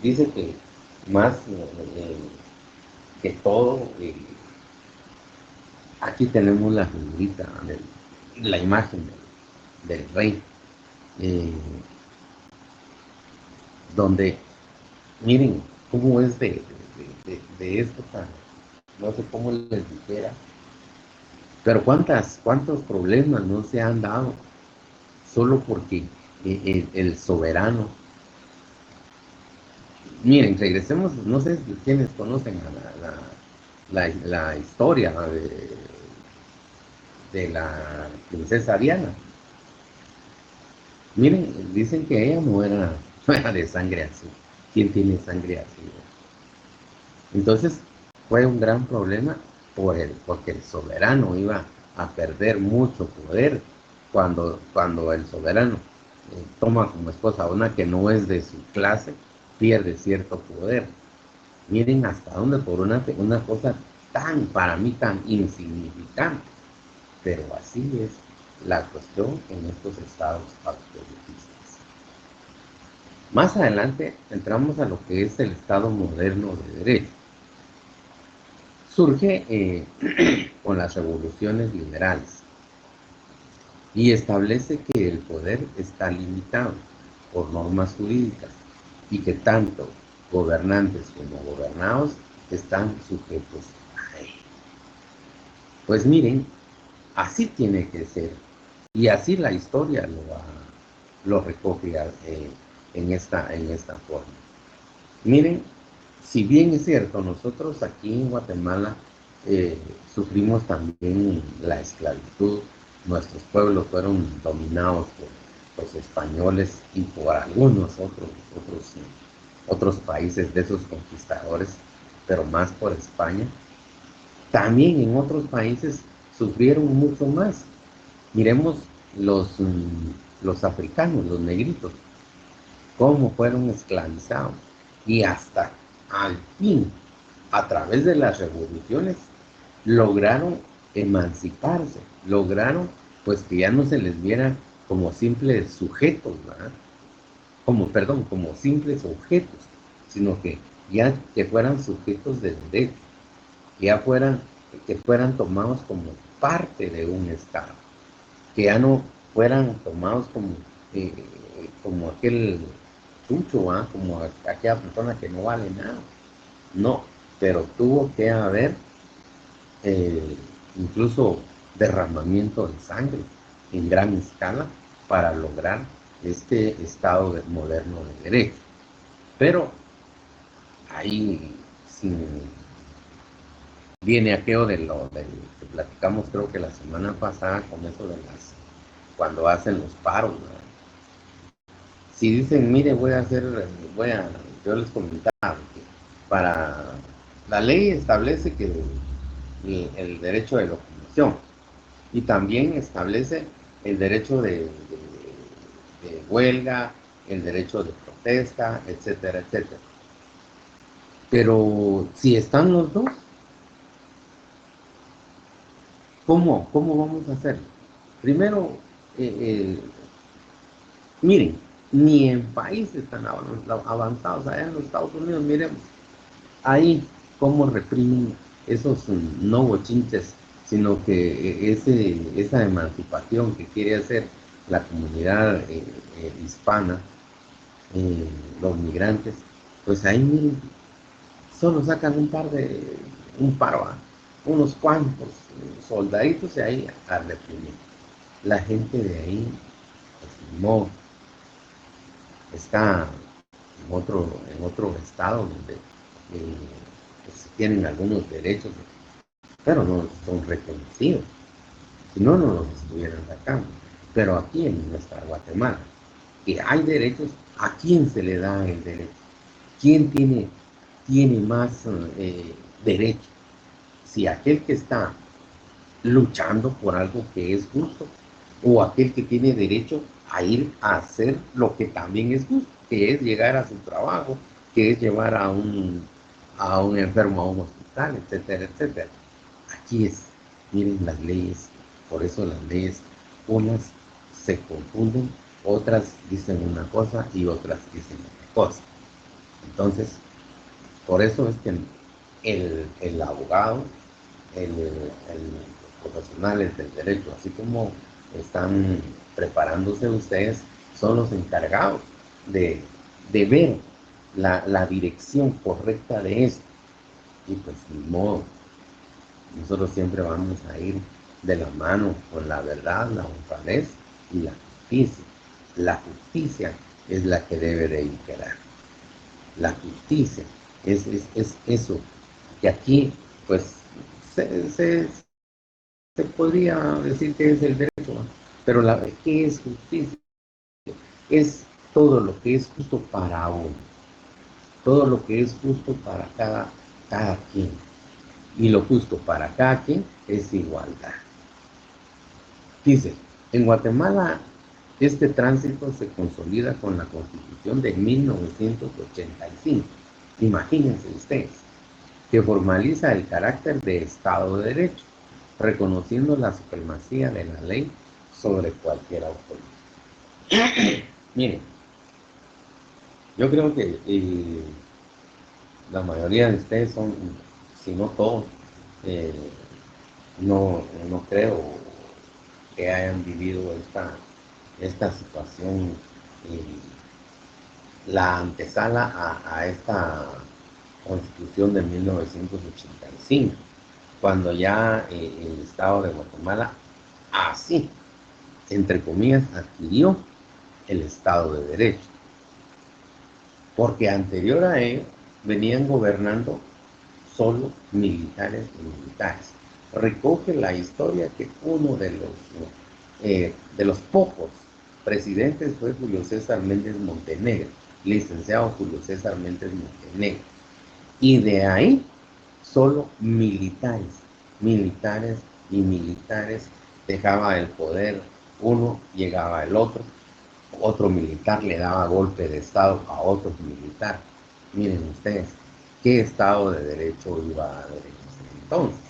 Dice que más que todo, aquí tenemos la figurita, la imagen del rey, eh, donde miren cómo es de esto tan, no sé cómo les dijera, pero cuántos problemas no se han dado solo porque el soberano. Miren, regresemos, no sé si quienes conocen la historia de la princesa Diana. Miren, dicen que ella no era de sangre azul. ¿Quién tiene sangre azul? Entonces fue un gran problema porque el soberano iba a perder mucho poder cuando el soberano toma como esposa a una que no es de su clase, pierde cierto poder. Miren hasta dónde por una cosa tan, para mí, tan insignificante. Pero así es la cuestión en estos estados absolutistas. Más adelante entramos a lo que es el Estado moderno de derecho. Surge con las revoluciones liberales y establece que el poder está limitado por normas jurídicas y que tanto gobernantes como gobernados están sujetos a él. Pues miren, así tiene que ser y así la historia lo recoge en esta forma. Miren, si bien es cierto, nosotros aquí en Guatemala eh, sufrimos también la esclavitud, nuestros pueblos fueron dominados por los españoles y por algunos otros países de esos conquistadores, pero más por España. También en otros países sufrieron mucho más. Miremos los africanos, los negritos, cómo fueron esclavizados y hasta al fin, a través de las revoluciones, lograron emanciparse, lograron pues que ya no se les viera como simples sujetos, ¿verdad? Perdón, como simples objetos, sino que ya que fueran sujetos de derecho, que fueran tomados como parte de un Estado, que ya no fueran tomados eh, como aquel chucho, ¿ah? Como aquella persona que no vale nada. No, pero tuvo que haber incluso derramamiento de sangre en gran escala para lograr este moderno de derecho. Pero ahí viene aquello del que platicamos creo que la semana pasada con eso de cuando hacen los paros, ¿verdad? Si dicen, mire, yo les comentaba que para la ley establece que el derecho de locomoción y también establece el derecho de huelga, el derecho de protesta, etcétera, etcétera. Pero si están los dos, ¿Cómo vamos a hacerlo? Primero, eh, eh, miren, ni en países tan avanzados, allá en los Estados Unidos, miremos, ahí cómo reprimen esos no bochinches, sino que esa emancipación que quiere hacer la comunidad hispana, eh, los migrantes, pues ahí miren, solo sacan un par, unos cuantos soldaditos y ahí a reprimir. La gente de ahí, pues no, está en otro estado donde pues, tienen algunos derechos, pero no son reconocidos. Si no, no los estuvieran sacando. Pero aquí en nuestra Guatemala, que hay derechos, ¿a quién se le da el derecho? ¿Quién tiene más derecho? Si aquel que está luchando por algo que es justo o aquel que tiene derecho a ir a hacer lo que también es justo, que es llegar a su trabajo, que es llevar a un enfermo a un hospital, etcétera, etcétera. Aquí miren las leyes, por eso las leyes, unas se confunden, otras dicen una cosa y otras dicen otra cosa. Entonces, por eso es que el abogado, los profesionales del derecho, así como están preparándose ustedes, son los encargados de ver la dirección correcta de esto. Y pues ni modo, nosotros siempre vamos a ir de la mano con la verdad, la honradez y la justicia. La justicia es la que debe de imperar. La justicia es eso, que aquí, pues, se, se, se podría decir que es el derecho, ¿no? Pero ¿qué es justicia? Es todo lo que es justo para uno, todo lo que es justo para cada quien. Y lo justo para cada quien es igualdad. Dice, en Guatemala este tránsito se consolida con la Constitución de 1985. Imagínense ustedes, que formaliza el carácter de Estado de Derecho, reconociendo la supremacía de la ley sobre cualquier autoridad. Miren, yo creo que la mayoría de ustedes son, si no todos, eh, no creo que hayan vivido esta situación, la antesala a esta Constitución de 1985, cuando ya el Estado de Guatemala, así, entre comillas, adquirió el Estado de Derecho, porque anterior a ello venían gobernando solo militares y militares. Recoge la historia que uno de los pocos presidentes fue Julio César Méndez Montenegro, licenciado Julio César Méndez Montenegro. Y de ahí solo militares, militares y militares dejaba el poder uno, llegaba el otro militar le daba golpe de estado a otro militar. Miren ustedes, ¿qué estado de derecho iba a haber en ese entonces?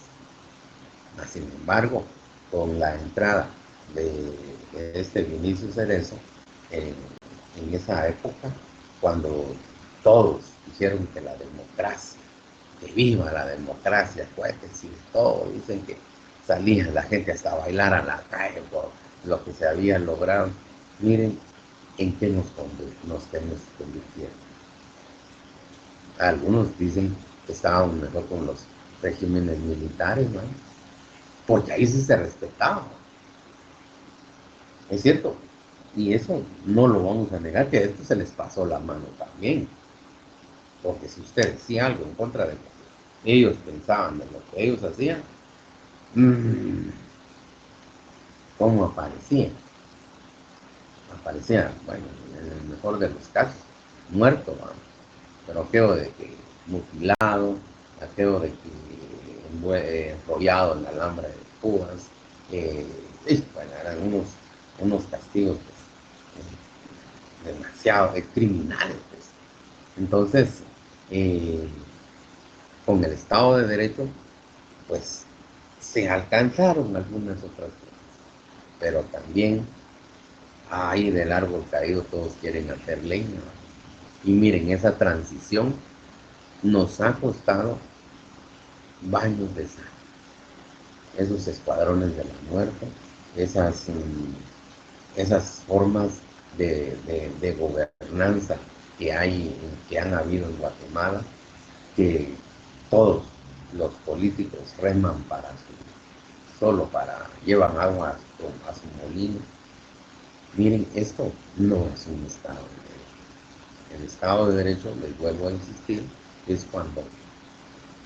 Sin embargo, con la entrada de este Vinicio Cerezo, en, en esa época, cuando todos dijeron que la democracia, que viva la democracia, cohetes y todo, dicen que salía la gente hasta a bailar a la calle por lo que se había logrado. Miren en qué nos convirtieron. Algunos dicen que estábamos mejor con los regímenes militares, ¿no? Porque ahí sí se respetaba, es cierto. Y eso no lo vamos a negar, que a esto se les pasó la mano también. Porque si usted decía algo en contra de lo que ellos pensaban, de lo que ellos hacían, mmm, ¿cómo aparecía? Aparecía, bueno, en el mejor de los casos, muerto, vamos. Pero aquello de que mutilado, aquello de que enrollado en la alambre de púas, bueno, eran unos castigos pues, demasiado criminales. Pues. Entonces, con el Estado de Derecho, pues se alcanzaron algunas otras cosas, pero también ahí del árbol caído todos quieren hacer leña. Y miren, esa transición nos ha costado baños de sangre. Esos escuadrones de la muerte, esas formas de gobernanza que han habido en Guatemala, que todos los políticos reman solo para, llevan agua a su molino. Miren, esto no es un Estado de Derecho. El Estado de Derecho, les vuelvo a insistir, es cuando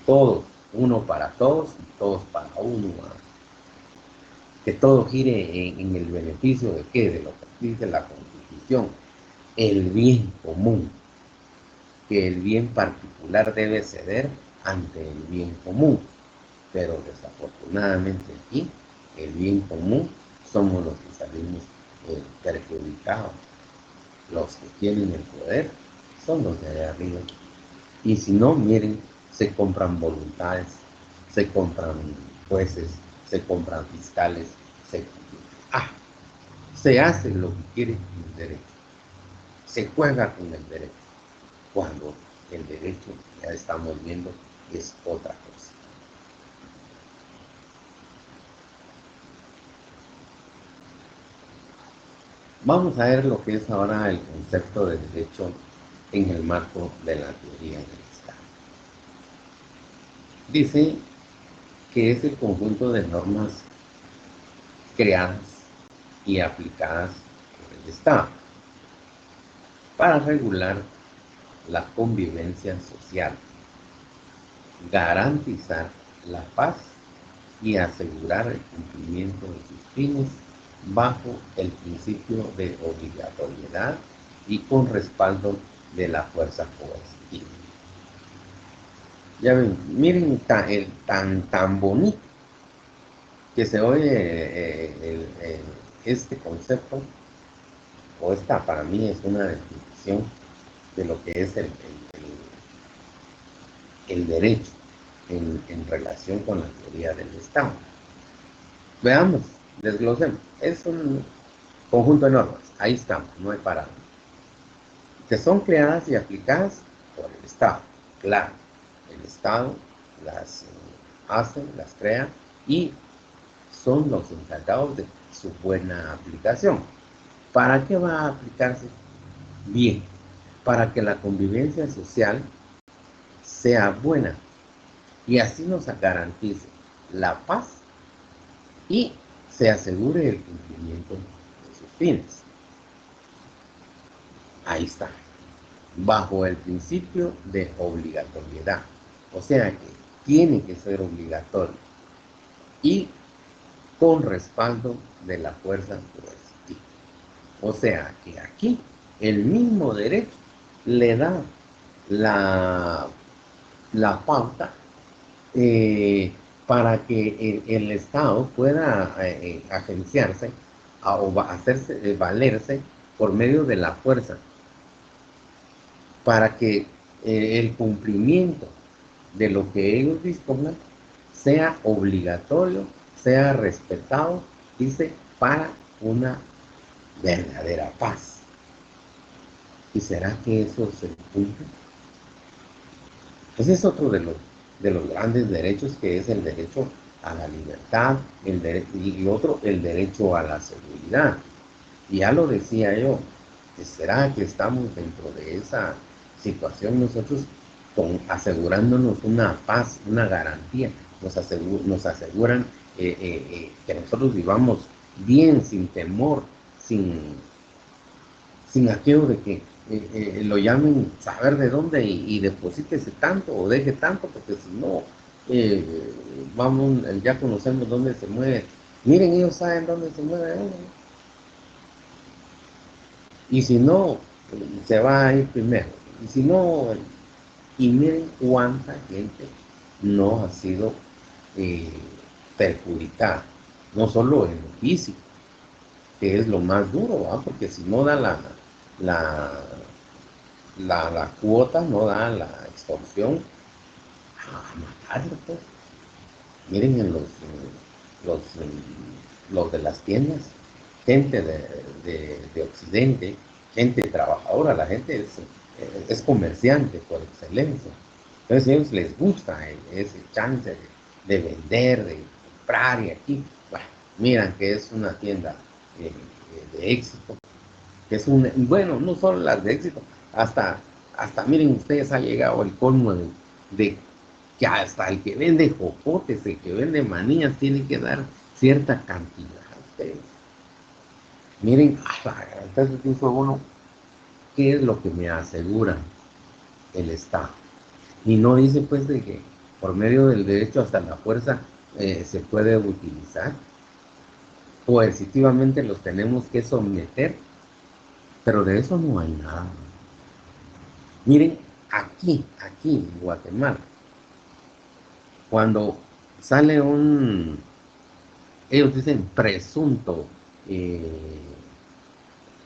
todos, uno para todos y todos para uno, que todo gire en el beneficio de qué, de lo que dice la Constitución, el bien común, que el bien particular debe ceder ante el bien común. Pero desafortunadamente aquí, el bien común somos los que salimos perjudicados. Los que tienen el poder son los de arriba. Y si no, miren, se compran voluntades, se compran jueces, se compran fiscales, se, ah, se hace lo que quiere con el derecho, se juega con el derecho, cuando el derecho, ya estamos viendo, es otra cosa. Vamos a ver lo que es ahora el concepto de derecho en el marco de la teoría del Estado. Dice que es el conjunto de normas creadas y aplicadas por el Estado para regular la convivencia social, garantizar la paz y asegurar el cumplimiento de sus fines bajo el principio de obligatoriedad y con respaldo de la fuerza coercitiva. Ya ven, miren tan bonito que se oye este concepto, o esta para mí es una definición de lo que es el derecho en relación con la teoría del Estado. Veamos, desglosemos. Es un conjunto de normas, ahí estamos, no hay parado, que son creadas y aplicadas por el Estado. Claro, el Estado las hace, las crea y son los encargados de su buena aplicación. ¿Para qué va a aplicarse? Bien, para que la convivencia social sea buena y así nos garantice la paz y se asegure el cumplimiento de sus fines. Ahí está, bajo el principio de obligatoriedad. O sea que tiene que ser obligatorio y con respaldo de la fuerza coercitiva. O sea que aquí el mismo derecho le da la, la pauta para que el Estado pueda agenciarse o hacerse valerse por medio de la fuerza, para que el cumplimiento de lo que ellos dispongan sea obligatorio, sea respetado, dice, para una verdadera paz. ¿Y será que eso se cumple? Ese es otro de los grandes derechos, que es el derecho a la libertad, y otro, el derecho a la seguridad. Y ya lo decía yo, ¿será que estamos dentro de esa situación nosotros asegurándonos una paz, una garantía? Nos aseguran que nosotros vivamos bien, sin temor, sin, sin aquello de que lo llamen saber de dónde y deposítese tanto o deje tanto, porque si no, eh, vamos, ya conocemos dónde se mueve. Miren, ellos saben dónde se mueve uno. Y si no, se va a ir primero. Y si no, y miren cuánta gente no ha sido eh, perjudicada, no solo en lo físico, que es lo más duro, ¿va? Porque si no da la, la cuota, no da la extorsión, a matarlo, pues. Miren en los, los de las tiendas, gente de Occidente, gente trabajadora, la gente es comerciante por excelencia. Entonces a ellos les gusta ese chance de vender, de comprar y aquí, bueno, miran que es una tienda de éxito, que es un, bueno, no solo las de éxito, hasta miren ustedes, ha llegado el colmo de que hasta el que vende jocotes, el que vende manías, tiene que dar cierta cantidad a ustedes. Miren, entonces dice uno, ¿qué es lo que me asegura el Estado? Y no dice pues de que por medio del derecho hasta la fuerza se puede utilizar. Coercitivamente los tenemos que someter, pero de eso no hay nada. Miren, aquí en Guatemala, cuando sale ellos dicen presunto eh,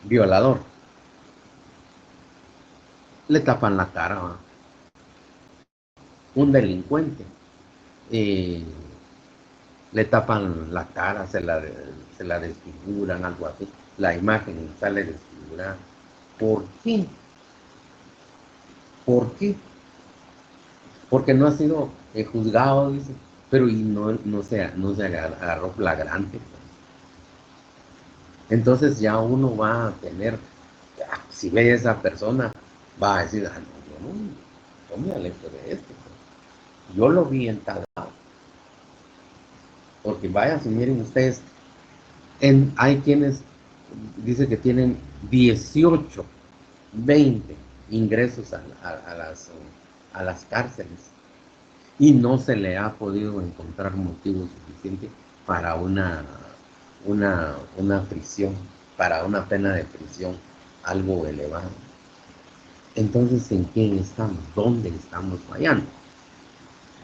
violador, le tapan la cara a un delincuente, eh, le tapan la cara, se la desfiguran, algo así, la imagen sale desfigurada. ¿Por qué? ¿Por qué? Porque no ha sido juzgado, dice, pero y no se agarró flagrante. Entonces ya uno va a tener, si ve a esa persona, va a decir, yo me alejo de esto. Yo lo vi en tal lado. Porque vaya, si miren ustedes, hay quienes dicen que tienen 18, 20 ingresos a las cárceles y no se le ha podido encontrar motivo suficiente para una prisión, para una pena de prisión algo elevado. Entonces, ¿en qué estamos? ¿Dónde estamos fallando?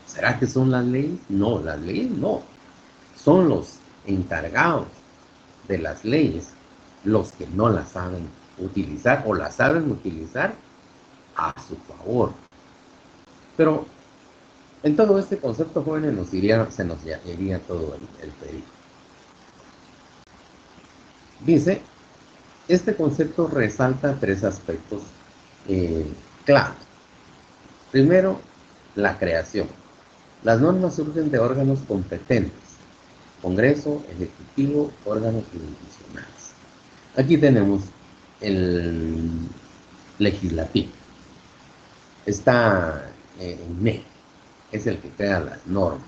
¿Será que son las leyes? No, las leyes no. Son los encargados de las leyes los que no las saben utilizar o las saben utilizar a su favor. Pero en todo este concepto, jóvenes, se nos iría todo el peligro. Dice, este concepto resalta tres aspectos eh, claros. Primero, la creación. Las normas surgen de órganos competentes, Congreso, Ejecutivo, órganos jurisdiccionales. Aquí tenemos el legislativo. Está en México, es el que crea las normas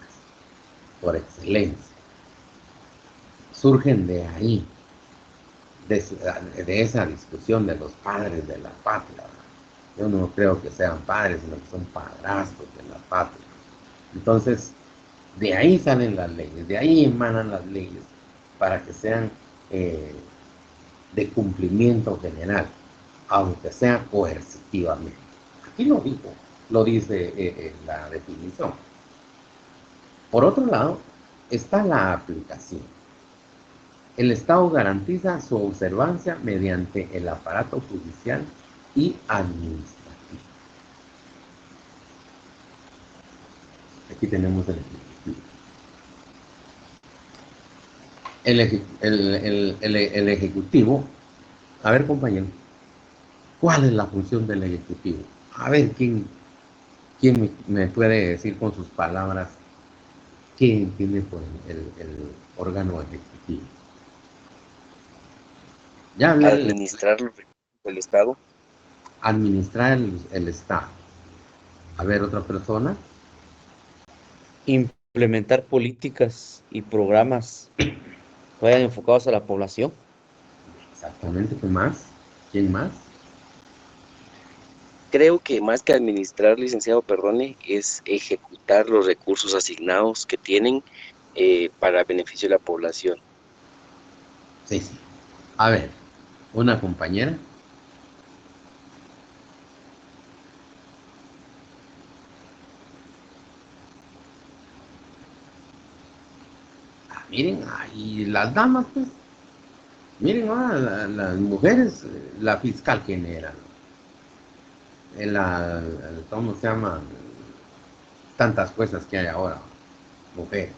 por excelencia. Surgen de ahí, de esa discusión de los padres de la patria. Yo no creo que sean padres, sino que son padrastros de la patria. Entonces, de ahí salen las leyes, de ahí emanan las leyes para que sean eh, de cumplimiento general, aunque sea coercitivamente. Aquí lo dice la definición. Por otro lado, está la aplicación. El Estado garantiza su observancia mediante el aparato judicial y administrativo. Aquí tenemos el Ejecutivo. El Ejecutivo, a ver compañero, ¿cuál es la función del Ejecutivo? A ver, ¿quién me puede decir con sus palabras qué entiende por el órgano ejecutivo? Ya hablé Administrar los recursos del Estado. administrar el Estado. A ver, otra persona. Implementar políticas y programas que vayan enfocados a la población. Exactamente, ¿qué más? ¿Quién más? Creo que más que administrar, licenciado, perdone, es ejecutar los recursos asignados que tienen para beneficio de la población. Sí, sí. A ver, una compañera. Miren, ahí las damas, pues. Miren, las mujeres, la fiscal, ¿quién era? ¿Cómo se llama? Tantas cosas que hay ahora. mujeres.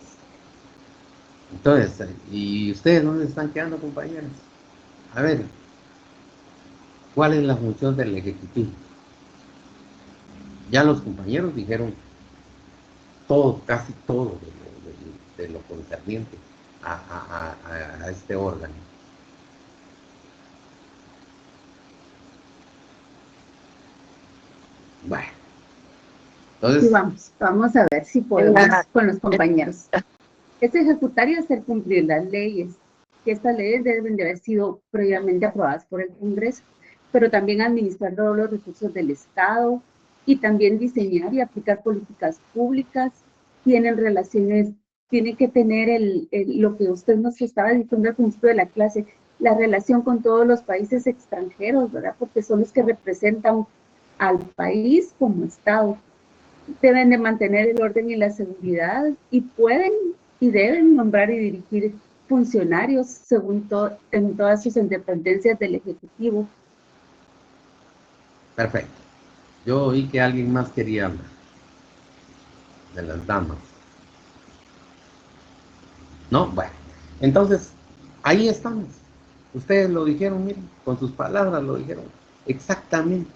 Entonces, ¿y ustedes dónde están quedando, compañeros? A ver, ¿cuál es la función del Ejecutivo? Ya los compañeros dijeron todo, casi todo de lo concerniente a este órgano. Bueno, entonces... Sí, vamos a ver si podemos con los compañeros. Es ejecutar y hacer cumplir las leyes, que estas leyes deben de haber sido previamente aprobadas por el Congreso, pero también administrar todos los recursos del Estado y también diseñar y aplicar políticas públicas. Tienen relaciones, tienen que tener lo que usted nos estaba diciendo al principio de la clase, la relación con todos los países extranjeros, ¿verdad? Porque son los que representan al país como Estado. Deben de mantener el orden y la seguridad y pueden y deben nombrar y dirigir funcionarios según en todas sus independencias del Ejecutivo. Perfecto. Yo oí que alguien más quería hablar de las damas. ¿No? Bueno, entonces, ahí estamos. Ustedes lo dijeron, miren, con sus palabras lo dijeron exactamente.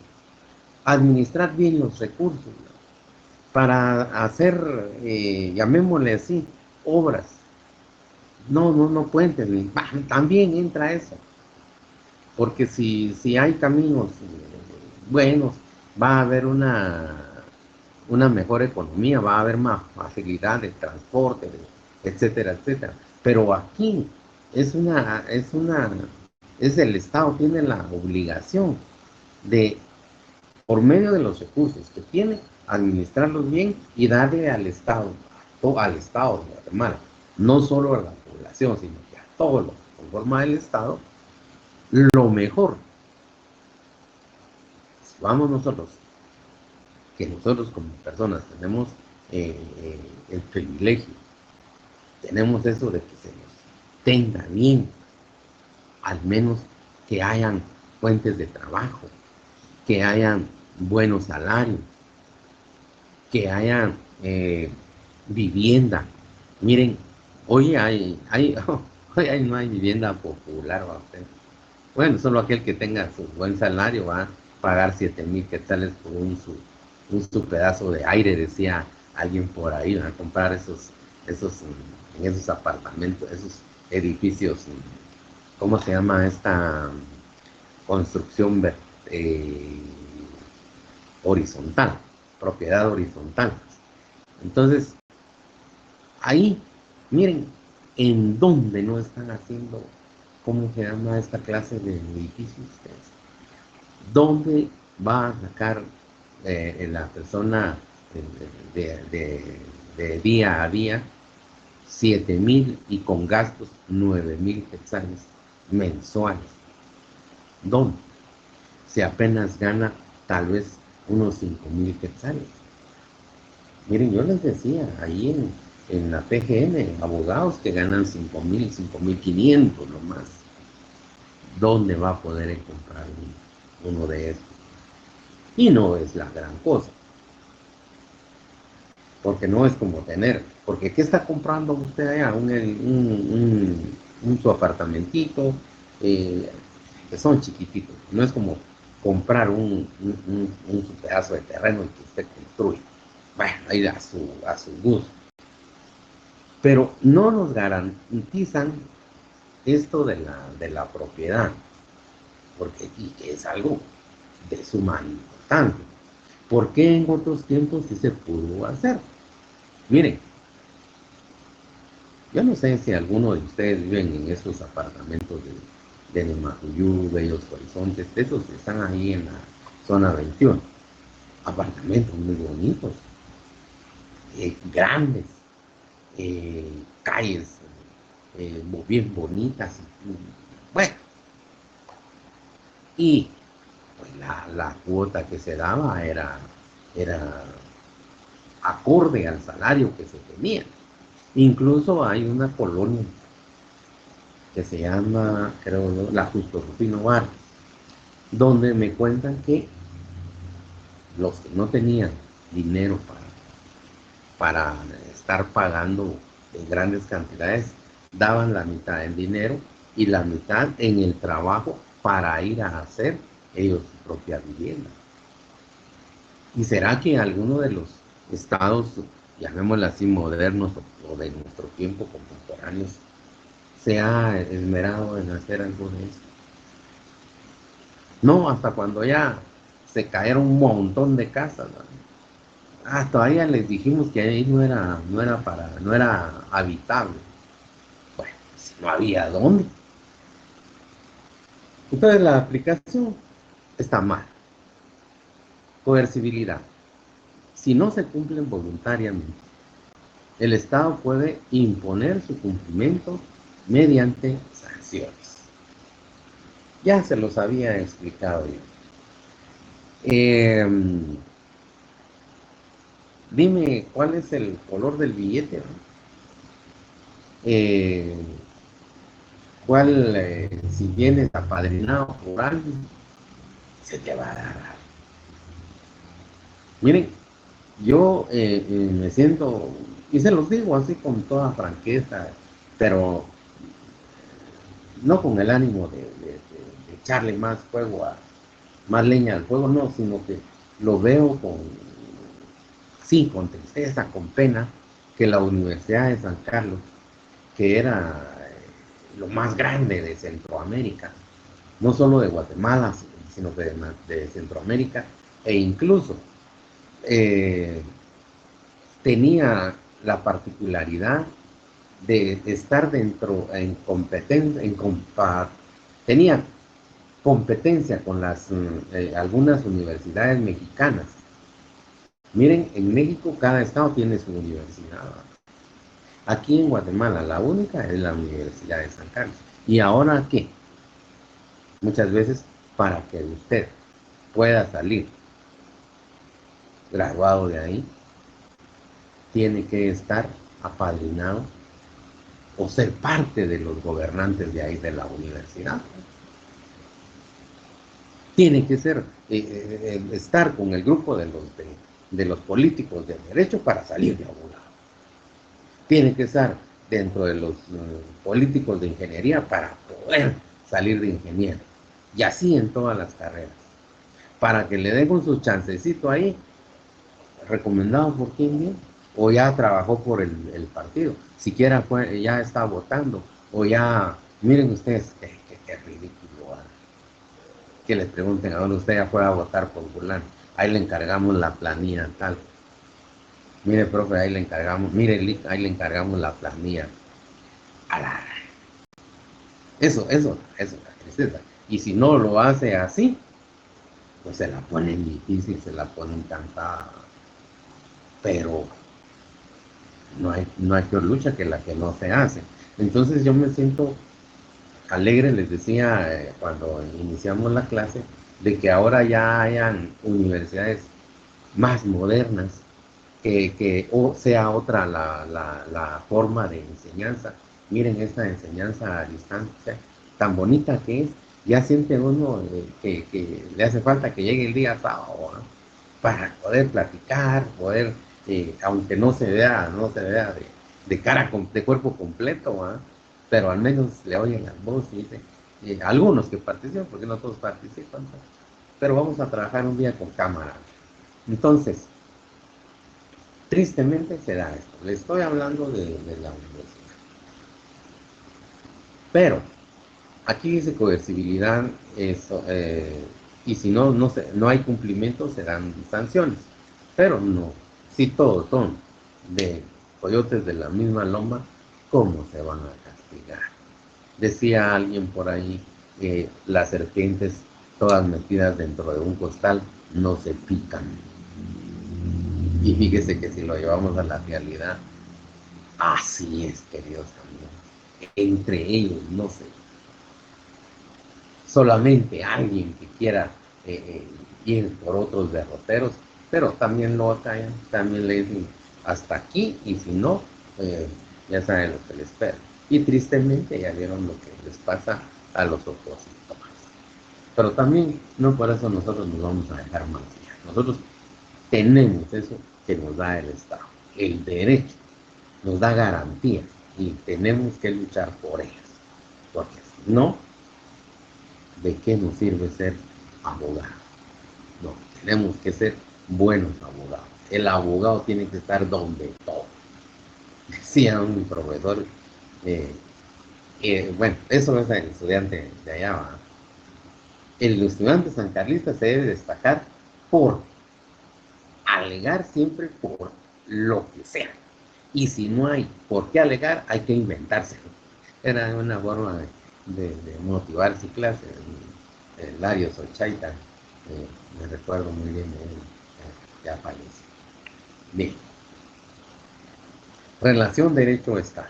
Administrar bien los recursos, ¿no? Para hacer, llamémosle así, obras. No puentes, también entra eso. Porque si hay caminos buenos, va a haber una mejor economía, va a haber más facilidad de transporte, etcétera, etcétera. Pero aquí es el Estado tiene la obligación de, por medio de los recursos que tiene, administrarlos bien y darle al Estado de Guatemala, no solo a la población, sino que a todo lo que conforma el Estado, lo mejor. Si vamos nosotros, que nosotros como personas tenemos el privilegio, tenemos eso de que se nos tenga bien, al menos que hayan fuentes de trabajo, que hayan buenos salarios, que hayan vivienda. Miren, hoy hoy no hay vivienda popular, ¿va usted? Bueno, solo aquel que tenga su buen salario va a pagar 7,000 quetzales por su pedazo de aire, decía alguien por ahí, va a comprar en esos apartamentos, esos edificios, ¿cómo se llama esta construcción horizontal, propiedad horizontal? Entonces, ahí, miren, en dónde no están haciendo, ¿cómo se llama esta clase de edificios? ¿Dónde va a sacar la persona de día a día 7,000 y con gastos 9,000 quetzales mensuales? ¿Dónde? Si apenas gana tal vez unos 5,000 quetzales. Miren, yo les decía, ahí en la PGN, abogados que ganan 5,000, 5,500 nomás. ¿Dónde va a poder comprar uno de estos? Y no es la gran cosa. Porque no es como tener, porque ¿qué está comprando usted allá? Su apartamentito, que son chiquititos. No es como comprar un pedazo de terreno que usted construye. Bueno, ahí a su gusto. Pero no nos garantizan esto de la propiedad, porque y que es algo de suma importancia. ¿Por qué en otros tiempos sí se pudo hacer? Miren, yo no sé si alguno de ustedes viven en esos apartamentos de Nemajuyú, Bellos Horizontes, esos que están ahí en la zona 21. Apartamentos muy bonitos, grandes, calles bien bonitas. Bueno, y pues la cuota que se daba era acorde al salario que se tenía. Incluso hay una colonia que se llama, creo yo, la Justo Rufino Vargas, donde me cuentan que los que no tenían dinero para estar pagando en grandes cantidades, daban la mitad en dinero y la mitad en el trabajo para ir a hacer ellos su propia vivienda. ¿Y será que alguno de los estados, llamémoslo así, modernos o de nuestro tiempo contemporáneos, se ha esmerado en hacer algo de eso? No, hasta cuando ya se cayeron un montón de casas, ¿no? Todavía les dijimos que ahí no era habitable. Bueno, si no había dónde. Entonces la aplicación está mal. Coercibilidad. Si no se cumplen voluntariamente, el Estado puede imponer su cumplimiento mediante sanciones. Ya se los había explicado yo. Dime cuál es el color del billete, ¿no? Si vienes apadrinado por alguien, se te va a dar. Miren, yo me siento, y se los digo así con toda franqueza, pero no con el ánimo de echarle más más leña al fuego, no, sino que lo veo con tristeza, con pena, que la Universidad de San Carlos, que era lo más grande de Centroamérica, no solo de Guatemala, sino que de Centroamérica, e incluso tenía la particularidad de estar tenía competencia con algunas universidades mexicanas. Miren, en México cada estado tiene su universidad. Aquí en Guatemala la única es la Universidad de San Carlos. ¿Y ahora qué? Muchas veces para que usted pueda salir graduado de ahí, tiene que estar apadrinado o ser parte de los gobernantes de ahí de la universidad. Tiene que ser, estar con el grupo de los políticos de derecho para salir de abogado. Tiene que estar dentro de los políticos de ingeniería para poder salir de ingeniero. Y así en todas las carreras. Para que le den con su chancecito ahí, recomendado por quién bien, o ya trabajó por el partido, siquiera ya está votando, o ya, miren ustedes, qué ridículo, ¿verdad? Que les pregunten a dónde usted ya fue a votar por fulano, ahí le encargamos la planilla tal, mire profe, ahí le encargamos, mire, ahí le encargamos la planilla, eso es la tristeza, y si no lo hace así, pues se la ponen difícil, se la ponen cansada, pero no hay peor lucha que la que no se hace. Entonces yo me siento alegre, les decía cuando iniciamos la clase, de que ahora ya hayan universidades más modernas, o sea otra la forma de enseñanza. Miren esta enseñanza a distancia, tan bonita que es, ya siente uno que le hace falta que llegue el día sábado, ¿no? Para poder platicar, aunque no se vea de cara, de cuerpo completo, ¿verdad? Pero al menos le oyen las voces, algunos que participan, porque no todos participan, ¿no? Pero vamos a trabajar un día con cámara. Entonces, tristemente se da esto. Le estoy hablando de la universidad. Pero, aquí dice coercibilidad, y si no hay cumplimiento, se dan sanciones. Pero no, si todos son de coyotes de la misma loma, ¿cómo se van a castigar? Decía alguien por ahí, las serpientes todas metidas dentro de un costal no se pican. Y fíjese que si lo llevamos a la realidad, así es, queridos amigos. Entre ellos no sé. Solamente alguien que quiera ir por otros derroteros, pero también lo acallan, también le dicen hasta aquí, y si no, ya saben lo que les espera. Y tristemente ya vieron lo que les pasa a los opositores. Pero también no por eso nosotros nos vamos a dejar mancillar. Nosotros tenemos eso que nos da el Estado, el derecho nos da garantía y tenemos que luchar por ellas, porque si no, ¿de qué nos sirve ser abogados? No, tenemos que ser buenos abogados. El abogado tiene que estar donde todo. Decía un profesor, bueno, eso es el estudiante de allá, ¿va? El estudiante sancarlista se debe destacar por alegar siempre por lo que sea. Y si no hay por qué alegar, hay que inventárselo. Era una forma de motivar su clase. El Lario Sochaita, me recuerdo muy bien de él, ya falleció. Bien. Relación derecho-Estado.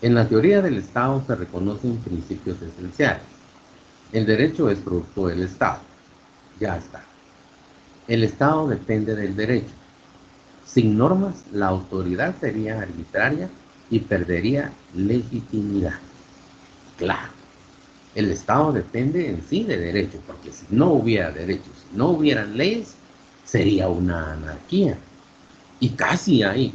En la teoría del Estado se reconocen principios esenciales. El derecho es producto del Estado. Ya está. El Estado depende del derecho. Sin normas, la autoridad sería arbitraria y perdería legitimidad. Claro, el Estado depende en sí de derecho, porque si no hubiera derechos, si no hubieran leyes, sería una anarquía. Y casi ahí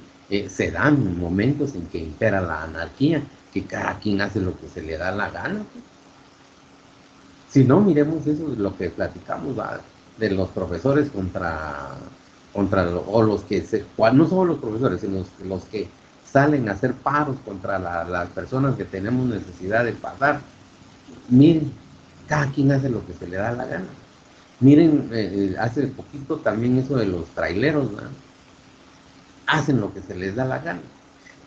se dan momentos en que impera la anarquía, que cada quien hace lo que se le da la gana. Si no, miremos eso de lo que platicamos, ¿va? De los profesores o los que no solo los profesores, sino los que salen a hacer paros contra las personas que tenemos necesidad de pasar. Miren, cada quien hace lo que se le da la gana. Miren, hace poquito también eso de los traileros, ¿no? Hacen lo que se les da la gana.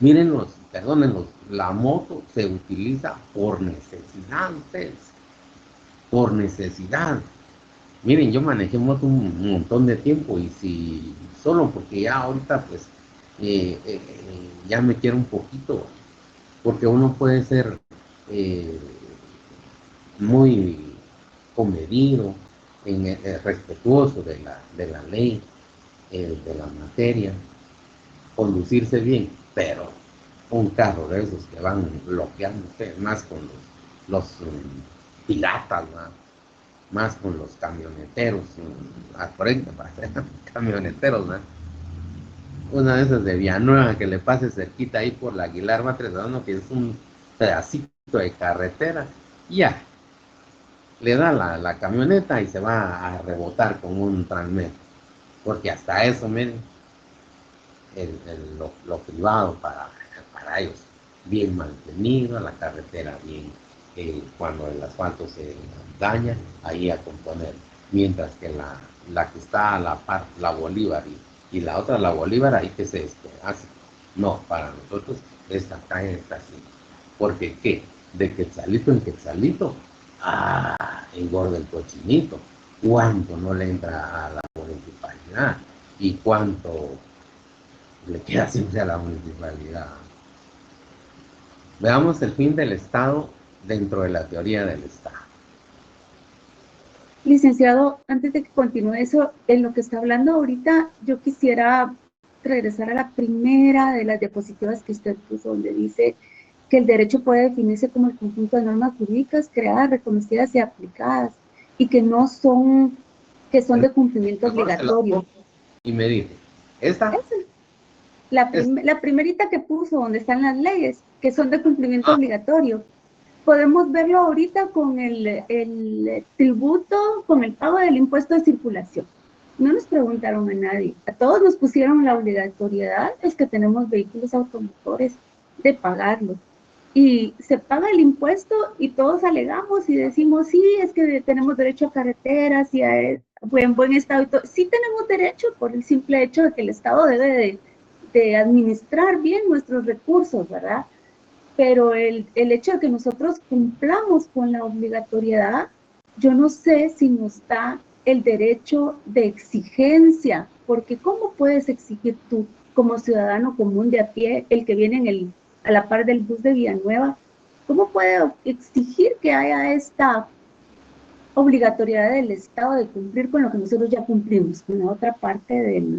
Miren, la moto se utiliza por necesidad, ustedes, por necesidad. Miren, yo manejé moto un montón de tiempo y si solo porque ya ahorita pues ya me quiero un poquito, porque uno puede ser muy comedido, respetuoso de la ley, de la materia, conducirse bien, pero un carro de esos que van bloqueando más con piratas, ¿no? Más con los camioneteros, camioneteros, ¿no? Una de esas de Villanueva que le pase cerquita ahí por la Aguilar Matresano, que es un pedacito de carretera, ya, le da la camioneta y se va a rebotar con un Transmetro, porque hasta eso, miren, lo privado para ellos, bien mantenido, la carretera bien, cuando el asfalto se daña, ahí a componer, mientras que la que está a la par, la Bolívar y la otra, la Bolívar, ahí que se hace. No, para nosotros esta calle está así, porque ¿qué? De quetzalito en quetzalito, engorda el cochinito, cuánto no le entra a la municipalidad y cuánto le queda siempre a la municipalidad. Veamos el fin del Estado dentro de la teoría del Estado. Licenciado, antes de que continúe eso, en lo que está hablando ahorita, yo quisiera regresar a la primera de las diapositivas que usted puso, donde dice que el derecho puede definirse como el conjunto de normas jurídicas creadas, reconocidas y aplicadas, y que no son, que son de cumplimiento obligatorio. Y me dice, ¿esta? La primerita que puso, donde están las leyes, que son de cumplimiento obligatorio. Podemos verlo ahorita con el tributo, con el pago del impuesto de circulación. No nos preguntaron a nadie. A todos nos pusieron la obligatoriedad, es que tenemos vehículos automotores, de pagarlo. Y se paga el impuesto y todos alegamos y decimos, sí, es que tenemos derecho a carreteras y a buen estado y todo. Sí tenemos derecho por el simple hecho de que el Estado debe de administrar bien nuestros recursos, ¿verdad? Pero el hecho de que nosotros cumplamos con la obligatoriedad, yo no sé si nos da el derecho de exigencia, porque ¿cómo puedes exigir tú, como ciudadano común de a pie, el que viene a la par del bus de Villanueva, cómo puede exigir que haya esta obligatoriedad del Estado de cumplir con lo que nosotros ya cumplimos, con la otra parte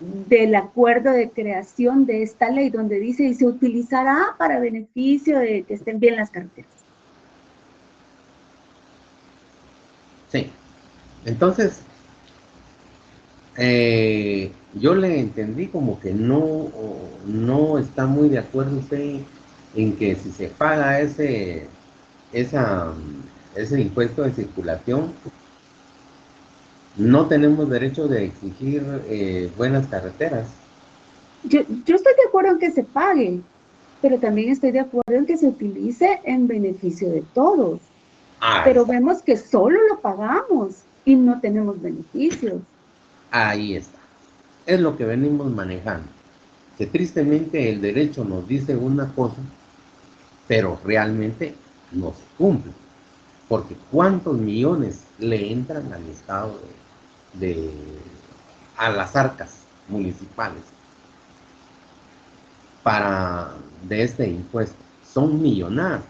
del acuerdo de creación de esta ley, donde dice y se utilizará para beneficio de que estén bien las carreteras? Sí. Entonces, Yo le entendí como que no está muy de acuerdo usted en que si se paga ese impuesto de circulación, no tenemos derecho de exigir buenas carreteras. Yo estoy de acuerdo en que se pague, pero también estoy de acuerdo en que se utilice en beneficio de todos. Pero vemos que solo lo pagamos y no tenemos beneficios. Ahí está. Es lo que venimos manejando. Que tristemente el derecho nos dice una cosa, pero realmente no se cumple. Porque ¿cuántos millones le entran al Estado a las arcas municipales de este impuesto? Son millonadas.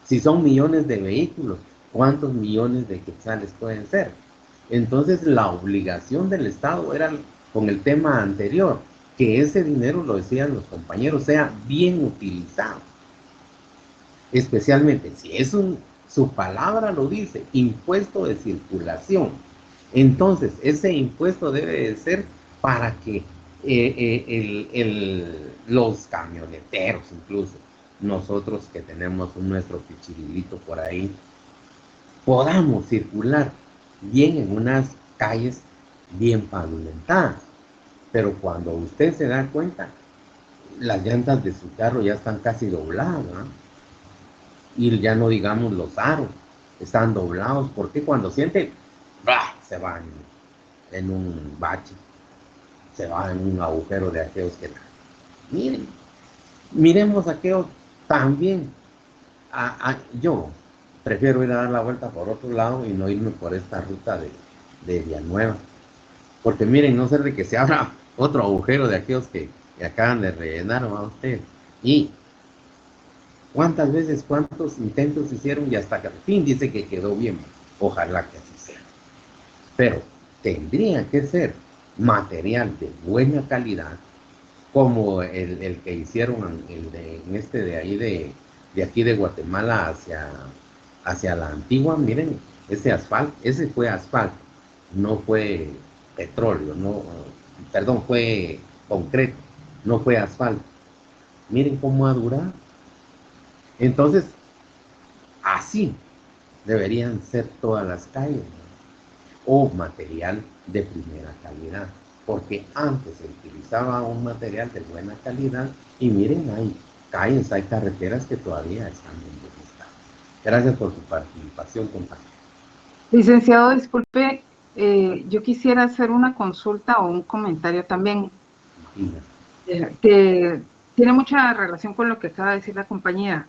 Si son millones de vehículos, ¿cuántos millones de quetzales pueden ser? Entonces la obligación del Estado era, con el tema anterior, que ese dinero, lo decían los compañeros, sea bien utilizado. Especialmente si su palabra lo dice, impuesto de circulación. Entonces ese impuesto debe de ser para que los camioneteros, incluso nosotros que tenemos nuestro pichirilito por ahí, podamos circular bien en unas calles bien pavimentadas. Pero cuando usted se da cuenta, las llantas de su carro ya están casi dobladas, ¿no? Y ya no digamos los aros, están doblados, porque cuando siente, ¡bah!, se va en un bache, se va en un agujero de aquellos que... Miremos aquellos también. Yo prefiero ir a dar la vuelta por otro lado y no irme por esta ruta de Villanueva. Porque miren, no ser de que se abra otro agujero de aquellos que acaban de rellenar a usted. Y cuántas veces, cuántos intentos hicieron y hasta que al fin dice que quedó bien. Ojalá que así sea. Pero tendría que ser material de buena calidad, como el que hicieron de ahí de aquí de Guatemala hacia la antigua. Miren, ese fue asfalto, no fue petróleo, perdón, fue concreto, no fue asfalto. Miren cómo ha durado. Entonces, así deberían ser todas las calles, ¿no? O material de primera calidad, porque antes se utilizaba un material de buena calidad y miren, hay calles, hay carreteras que todavía están en buen estado. Gracias por su participación, compañero. Licenciado, disculpe, yo quisiera hacer una consulta o un comentario también, que tiene mucha relación con lo que acaba de decir la compañera.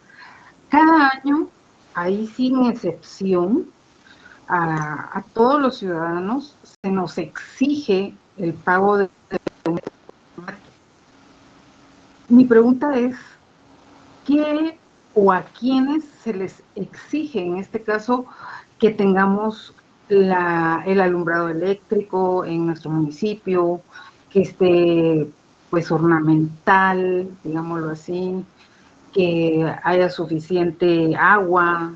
Cada año, ahí sin excepción, a todos los ciudadanos se nos exige el pago de un... Mi pregunta es, ¿qué o a quiénes se les exige en este caso que tengamos el alumbrado eléctrico en nuestro municipio, que esté pues ornamental, digámoslo así, que haya suficiente agua?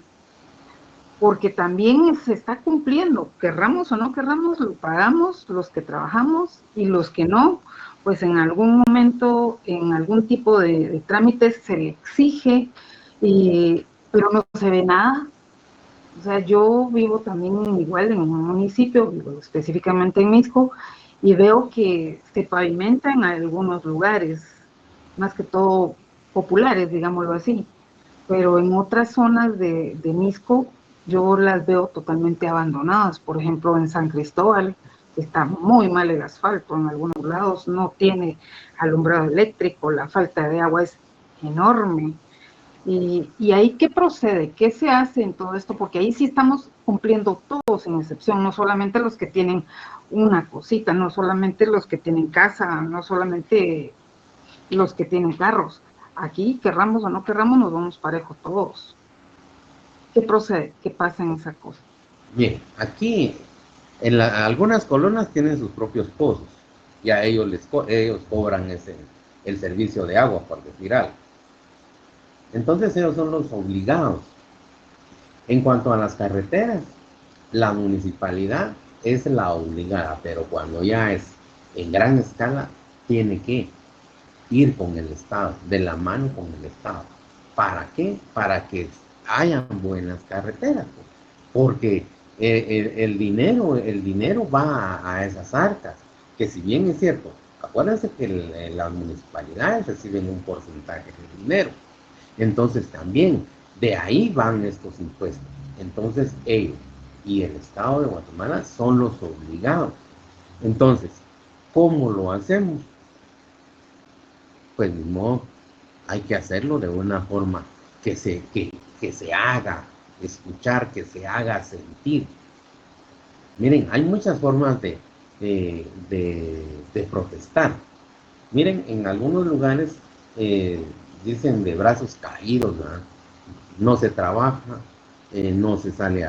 Porque también se está cumpliendo, querramos o no querramos, lo pagamos los que trabajamos y los que no, pues en algún momento, en algún tipo de trámites se le exige, pero no se ve nada. O sea, yo vivo también igual en un municipio, vivo específicamente en Misco, y veo que se pavimenta en algunos lugares, más que todo populares, digámoslo así, pero en otras zonas de Misco yo las veo totalmente abandonadas. Por ejemplo, en San Cristóbal está muy mal el asfalto, en algunos lados no tiene alumbrado eléctrico, la falta de agua es enorme. ¿Y ahí qué procede? ¿Qué se hace en todo esto? Porque ahí sí estamos cumpliendo todos sin excepción, no solamente los que tienen una cosita, no solamente los que tienen casa, no solamente los que tienen carros. Aquí, querramos o no querramos, nos vamos parejos todos. ¿Qué procede? ¿Qué pasa en esa cosa? Bien, aquí algunas colonias tienen sus propios pozos y a ellos ellos cobran el servicio de agua, por decir algo. Entonces ellos son los obligados. En cuanto a las carreteras, la municipalidad es la obligada, pero cuando ya es en gran escala, tiene que ir con el Estado, de la mano con el Estado. ¿Para qué? Para que hayan buenas carreteras, pues. Porque el dinero va a esas arcas, que si bien es cierto, acuérdense que las municipalidades reciben un porcentaje de dinero, entonces también de ahí van estos impuestos. Entonces ellos y el Estado de Guatemala son los obligados. Entonces, ¿cómo lo hacemos? Pues ni modo, hay que hacerlo de una forma que se haga escuchar, que se haga sentir. Miren, hay muchas formas de protestar. Miren, en algunos lugares dicen de brazos caídos, ¿verdad? No se trabaja, no se sale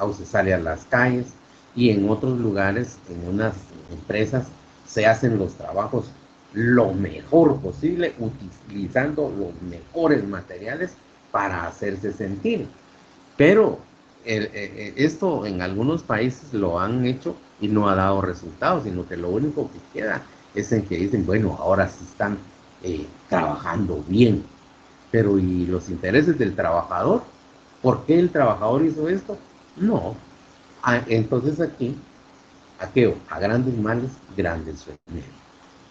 o se sale a las calles, y en otros lugares, en unas empresas, se hacen los trabajos lo mejor posible, utilizando los mejores materiales para hacerse sentir. Pero esto en algunos países lo han hecho y no ha dado resultados, sino que lo único que queda es en que dicen, bueno, ahora sí están trabajando bien. Pero ¿y los intereses del trabajador? ¿Por qué el trabajador hizo esto? No. Entonces aquí, a grandes males, grandes remedios.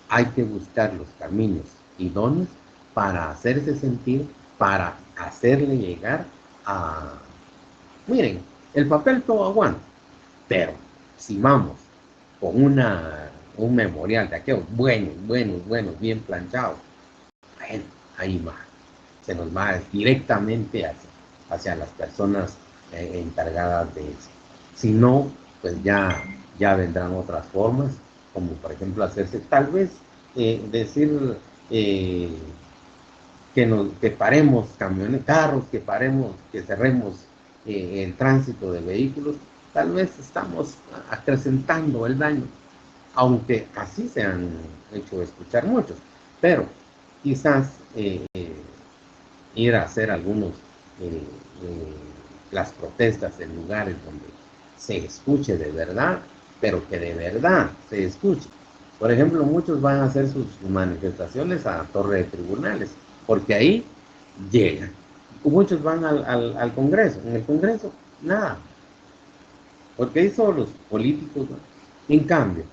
Hay que buscar los caminos idóneos para hacerse sentir, para hacerle llegar a... Miren, el papel todo aguanta, pero si vamos con un memorial de aquellos buenos, bien planchados, bueno, ahí va, se nos va directamente hacia las personas encargadas de eso. Si no, pues ya vendrán otras formas, como por ejemplo hacerse, tal vez decir que paremos camiones, carros, que paremos, que cerremos el tránsito de vehículos. Tal vez estamos acrecentando el daño, aunque así se han hecho escuchar muchos, pero quizás ir a hacer las protestas en lugares donde se escuche de verdad, pero que de verdad se escuche. Por ejemplo, muchos van a hacer sus manifestaciones a Torre de Tribunales, porque ahí llegan. Muchos van al Congreso, en el Congreso nada, porque ahí son los políticos, ¿no? En cambio,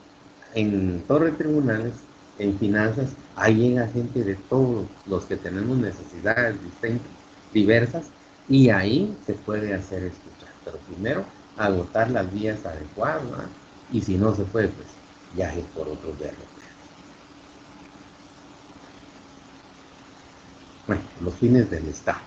en Torre de Tribunales, en finanzas, ahí llega gente de todos los que tenemos necesidades distintas, diversas, y ahí se puede hacer escuchar. Pero primero, agotar las vías adecuadas, ¿no? Y si no se puede, pues ya es por otros derroteros. Bueno, los fines del Estado.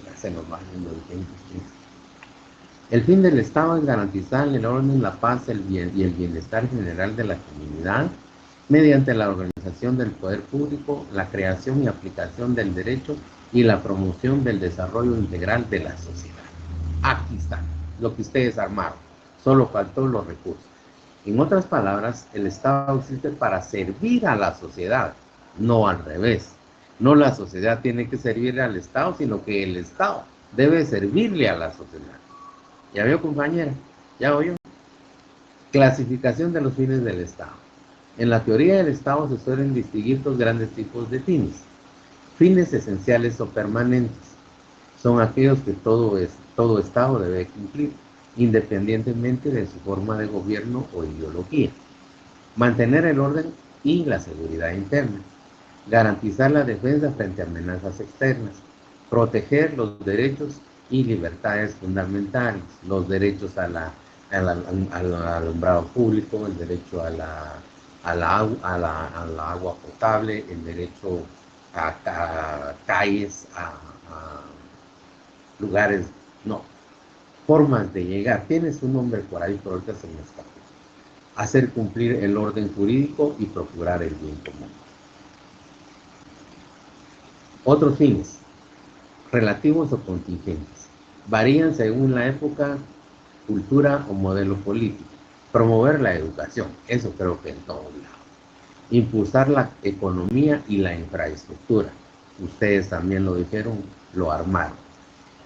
Ya se nos va yendo el tiempo. El fin del Estado es garantizar el orden, la paz y el bienestar general de la comunidad mediante la organización del poder público, la creación y aplicación del derecho y la promoción del desarrollo integral de la sociedad. Aquí está, lo que ustedes armaron, solo faltó los recursos. En otras palabras, el Estado existe para servir a la sociedad, no al revés. No la sociedad tiene que servir al Estado, sino que el Estado debe servirle a la sociedad. ¿Ya veo, compañera? ¿Ya oyó? Clasificación de los fines del Estado. En la teoría del Estado se suelen distinguir dos grandes tipos de fines. Fines esenciales o permanentes. Son aquellos que todo Estado debe cumplir, independientemente de su forma de gobierno o ideología. Mantener el orden y la seguridad interna. Garantizar la defensa frente a amenazas externas. Proteger los derechos y libertades fundamentales, los derechos al alumbrado público, el derecho al agua potable, el derecho a calles, a lugares, no, formas de llegar. Tiene su nombre por ahí, pero ahorita se me escapa. Hacer cumplir el orden jurídico y procurar el bien común. Otros fines, relativos o contingentes, varían según la época, cultura o modelo político. Promover la educación, eso creo que en todos lados. Impulsar la economía y la infraestructura. Ustedes también lo dijeron, lo armaron.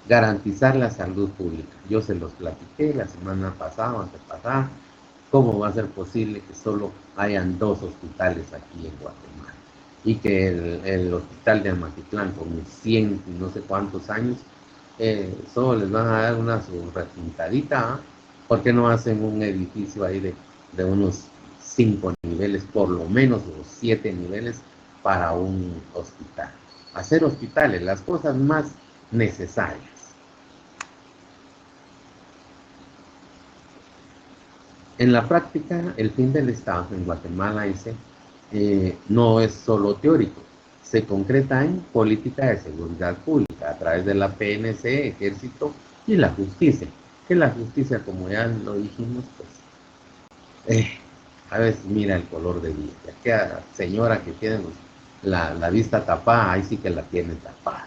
Garantizar la salud pública. Yo se los platiqué la semana pasada, antepasada, cómo va a ser posible que solo hayan 2 hospitales aquí en Guatemala y que el hospital de Amatitlán con 100 y no sé cuántos años solo les van a dar una su repintadita. ¿Ah? ¿Por qué no hacen un edificio ahí de unos 5 niveles, por lo menos, o 7 niveles para un hospital? Hacer hospitales, las cosas más necesarias. En la práctica, el fin del Estado en Guatemala no es solo teórico, se concreta en política de seguridad pública a través de la PNC, Ejército y la justicia. Que la justicia, como ya lo dijimos, pues a veces mira el color de vida. Aquella señora que tiene la vista tapada, ahí sí que la tiene tapada.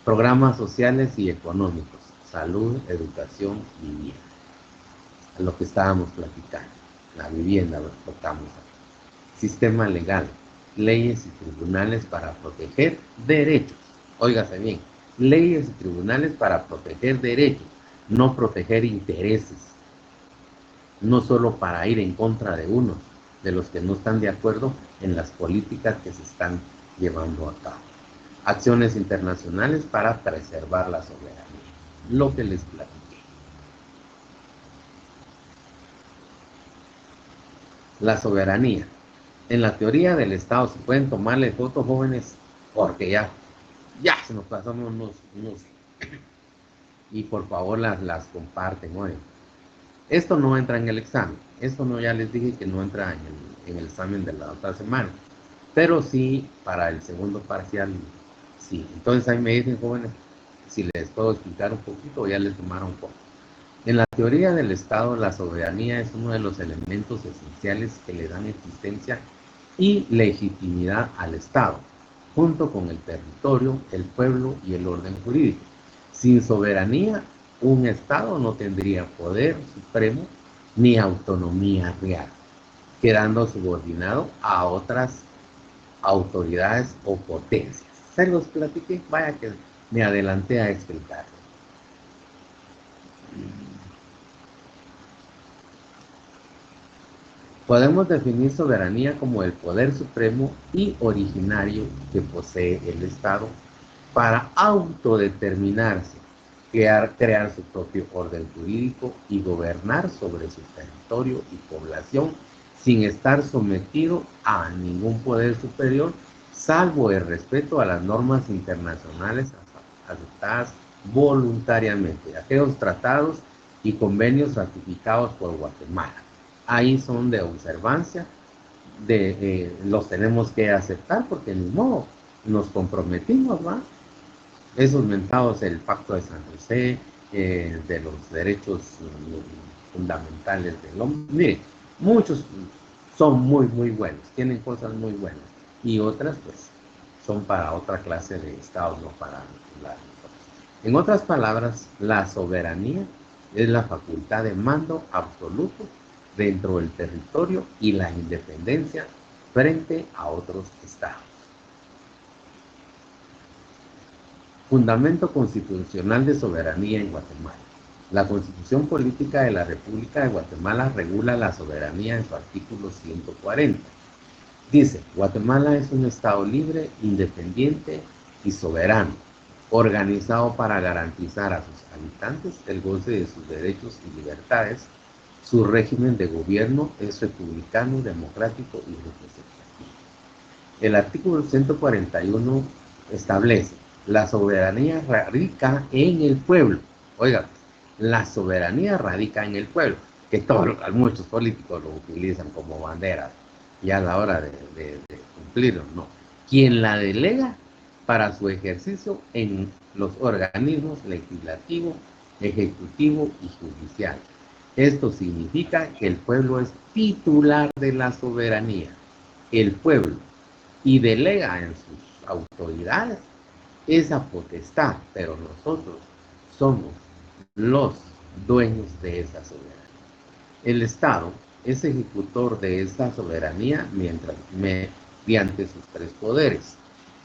Programas sociales y económicos, salud, educación, vivienda. Lo que estábamos platicando, la vivienda lo tocamos aquí. Sistema legal, leyes y tribunales para proteger derechos. Óigase bien, leyes y tribunales para proteger derechos, no proteger intereses. No solo para ir en contra de uno, de los que no están de acuerdo en las políticas que se están llevando a cabo. Acciones internacionales para preservar la soberanía, lo que les platiqué. La soberanía. En la teoría del Estado se pueden tomarle fotos, jóvenes, porque ya se nos pasaron unos y por favor las comparten, oye. Esto no entra en el examen, esto no, ya les dije que no entra en el examen de la otra semana, pero sí para el segundo parcial, sí. Entonces ahí me dicen, jóvenes, si les puedo explicar un poquito o ya les tomaron un poco. En la teoría del Estado, la soberanía es uno de los elementos esenciales que le dan existencia y legitimidad al Estado, junto con el territorio, el pueblo y el orden jurídico. Sin soberanía, un Estado no tendría poder supremo ni autonomía real, quedando subordinado a otras autoridades o potencias. Se los platiqué, vaya que me adelanté a explicarlo. Podemos definir soberanía como el poder supremo y originario que posee el Estado para autodeterminarse, crear su propio orden jurídico y gobernar sobre su territorio y población sin estar sometido a ningún poder superior, salvo el respeto a las normas internacionales aceptadas voluntariamente, aquellos tratados y convenios ratificados por Guatemala. Ahí son de observancia, los tenemos que aceptar porque ni modo, nos comprometimos, ¿va? Esos mentados, el Pacto de San José, de los derechos fundamentales del hombre. Mire, muchos son muy, muy buenos, tienen cosas muy buenas, y otras, pues, son para otra clase de estados, no para la. En otras palabras, la soberanía es la facultad de mando absoluto dentro del territorio y la independencia frente a otros estados. Fundamento constitucional de soberanía en Guatemala. La Constitución Política de la República de Guatemala regula la soberanía en su artículo 140. Dice, Guatemala es un estado libre, independiente y soberano, organizado para garantizar a sus habitantes el goce de sus derechos y libertades. Su régimen de gobierno es republicano, democrático y representativo. El artículo 141 establece, la soberanía radica en el pueblo. Oiga, la soberanía radica en el pueblo, que muchos políticos lo utilizan como bandera, y a la hora de cumplirlo, no. Quien la delega para su ejercicio en los organismos legislativo, ejecutivo y judicial. Esto significa que el pueblo es titular de la soberanía, el pueblo, y delega en sus autoridades esa potestad, pero nosotros somos los dueños de esa soberanía. El Estado es ejecutor de esta soberanía mediante sus tres poderes.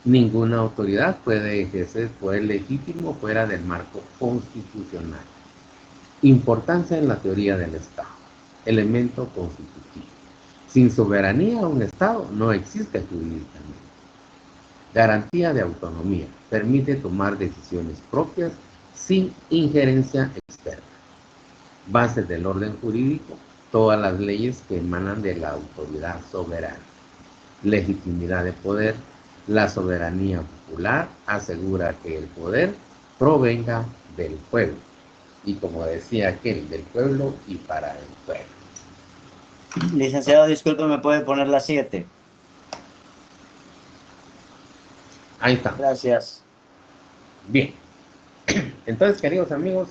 Ninguna autoridad puede ejercer poder legítimo fuera del marco constitucional. Importancia en la teoría del Estado. Elemento constitutivo. Sin soberanía, un Estado no existe jurídicamente. Garantía de autonomía. Permite tomar decisiones propias sin injerencia externa. Base del orden jurídico. Todas las leyes que emanan de la autoridad soberana. Legitimidad de poder. La soberanía popular asegura que el poder provenga del pueblo. Y como decía aquel, del pueblo y para el pueblo. Licenciado, disculpe, ¿me puede poner las 7? Ahí está. Gracias. Bien. Entonces, queridos amigos,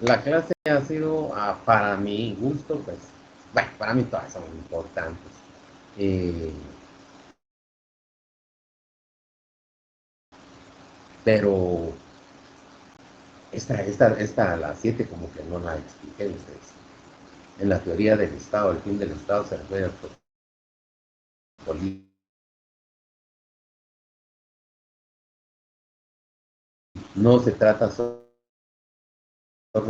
la clase ha sido, para mi gusto, pues, bueno, para mí todas son importantes. Pero esta, la 7, como que no la expliqué a ustedes. En la teoría del Estado, el fin del Estado se refiere al político. No se trata solo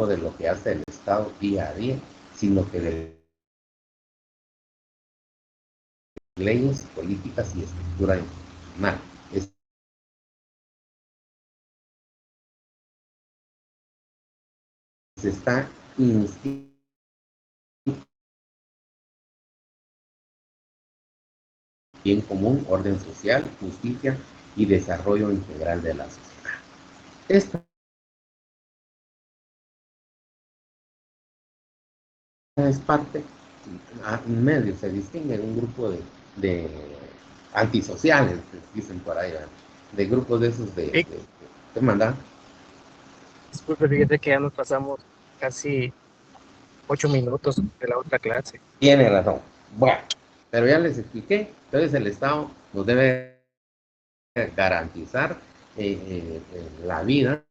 de lo que hace el Estado día a día, sino que de leyes, políticas y estructura institucional. Se está iniciando bien común, orden social, justicia y desarrollo integral de la sociedad. Esta es parte, en medio se distingue de un grupo de antisociales, dicen por ahí, ¿verdad? De grupos de esos ¿qué manda? Disculpe, fíjate que ya nos pasamos casi 8 minutos de la otra clase. Tiene razón. Bueno, pero ya les expliqué, entonces el Estado nos debe garantizar la vida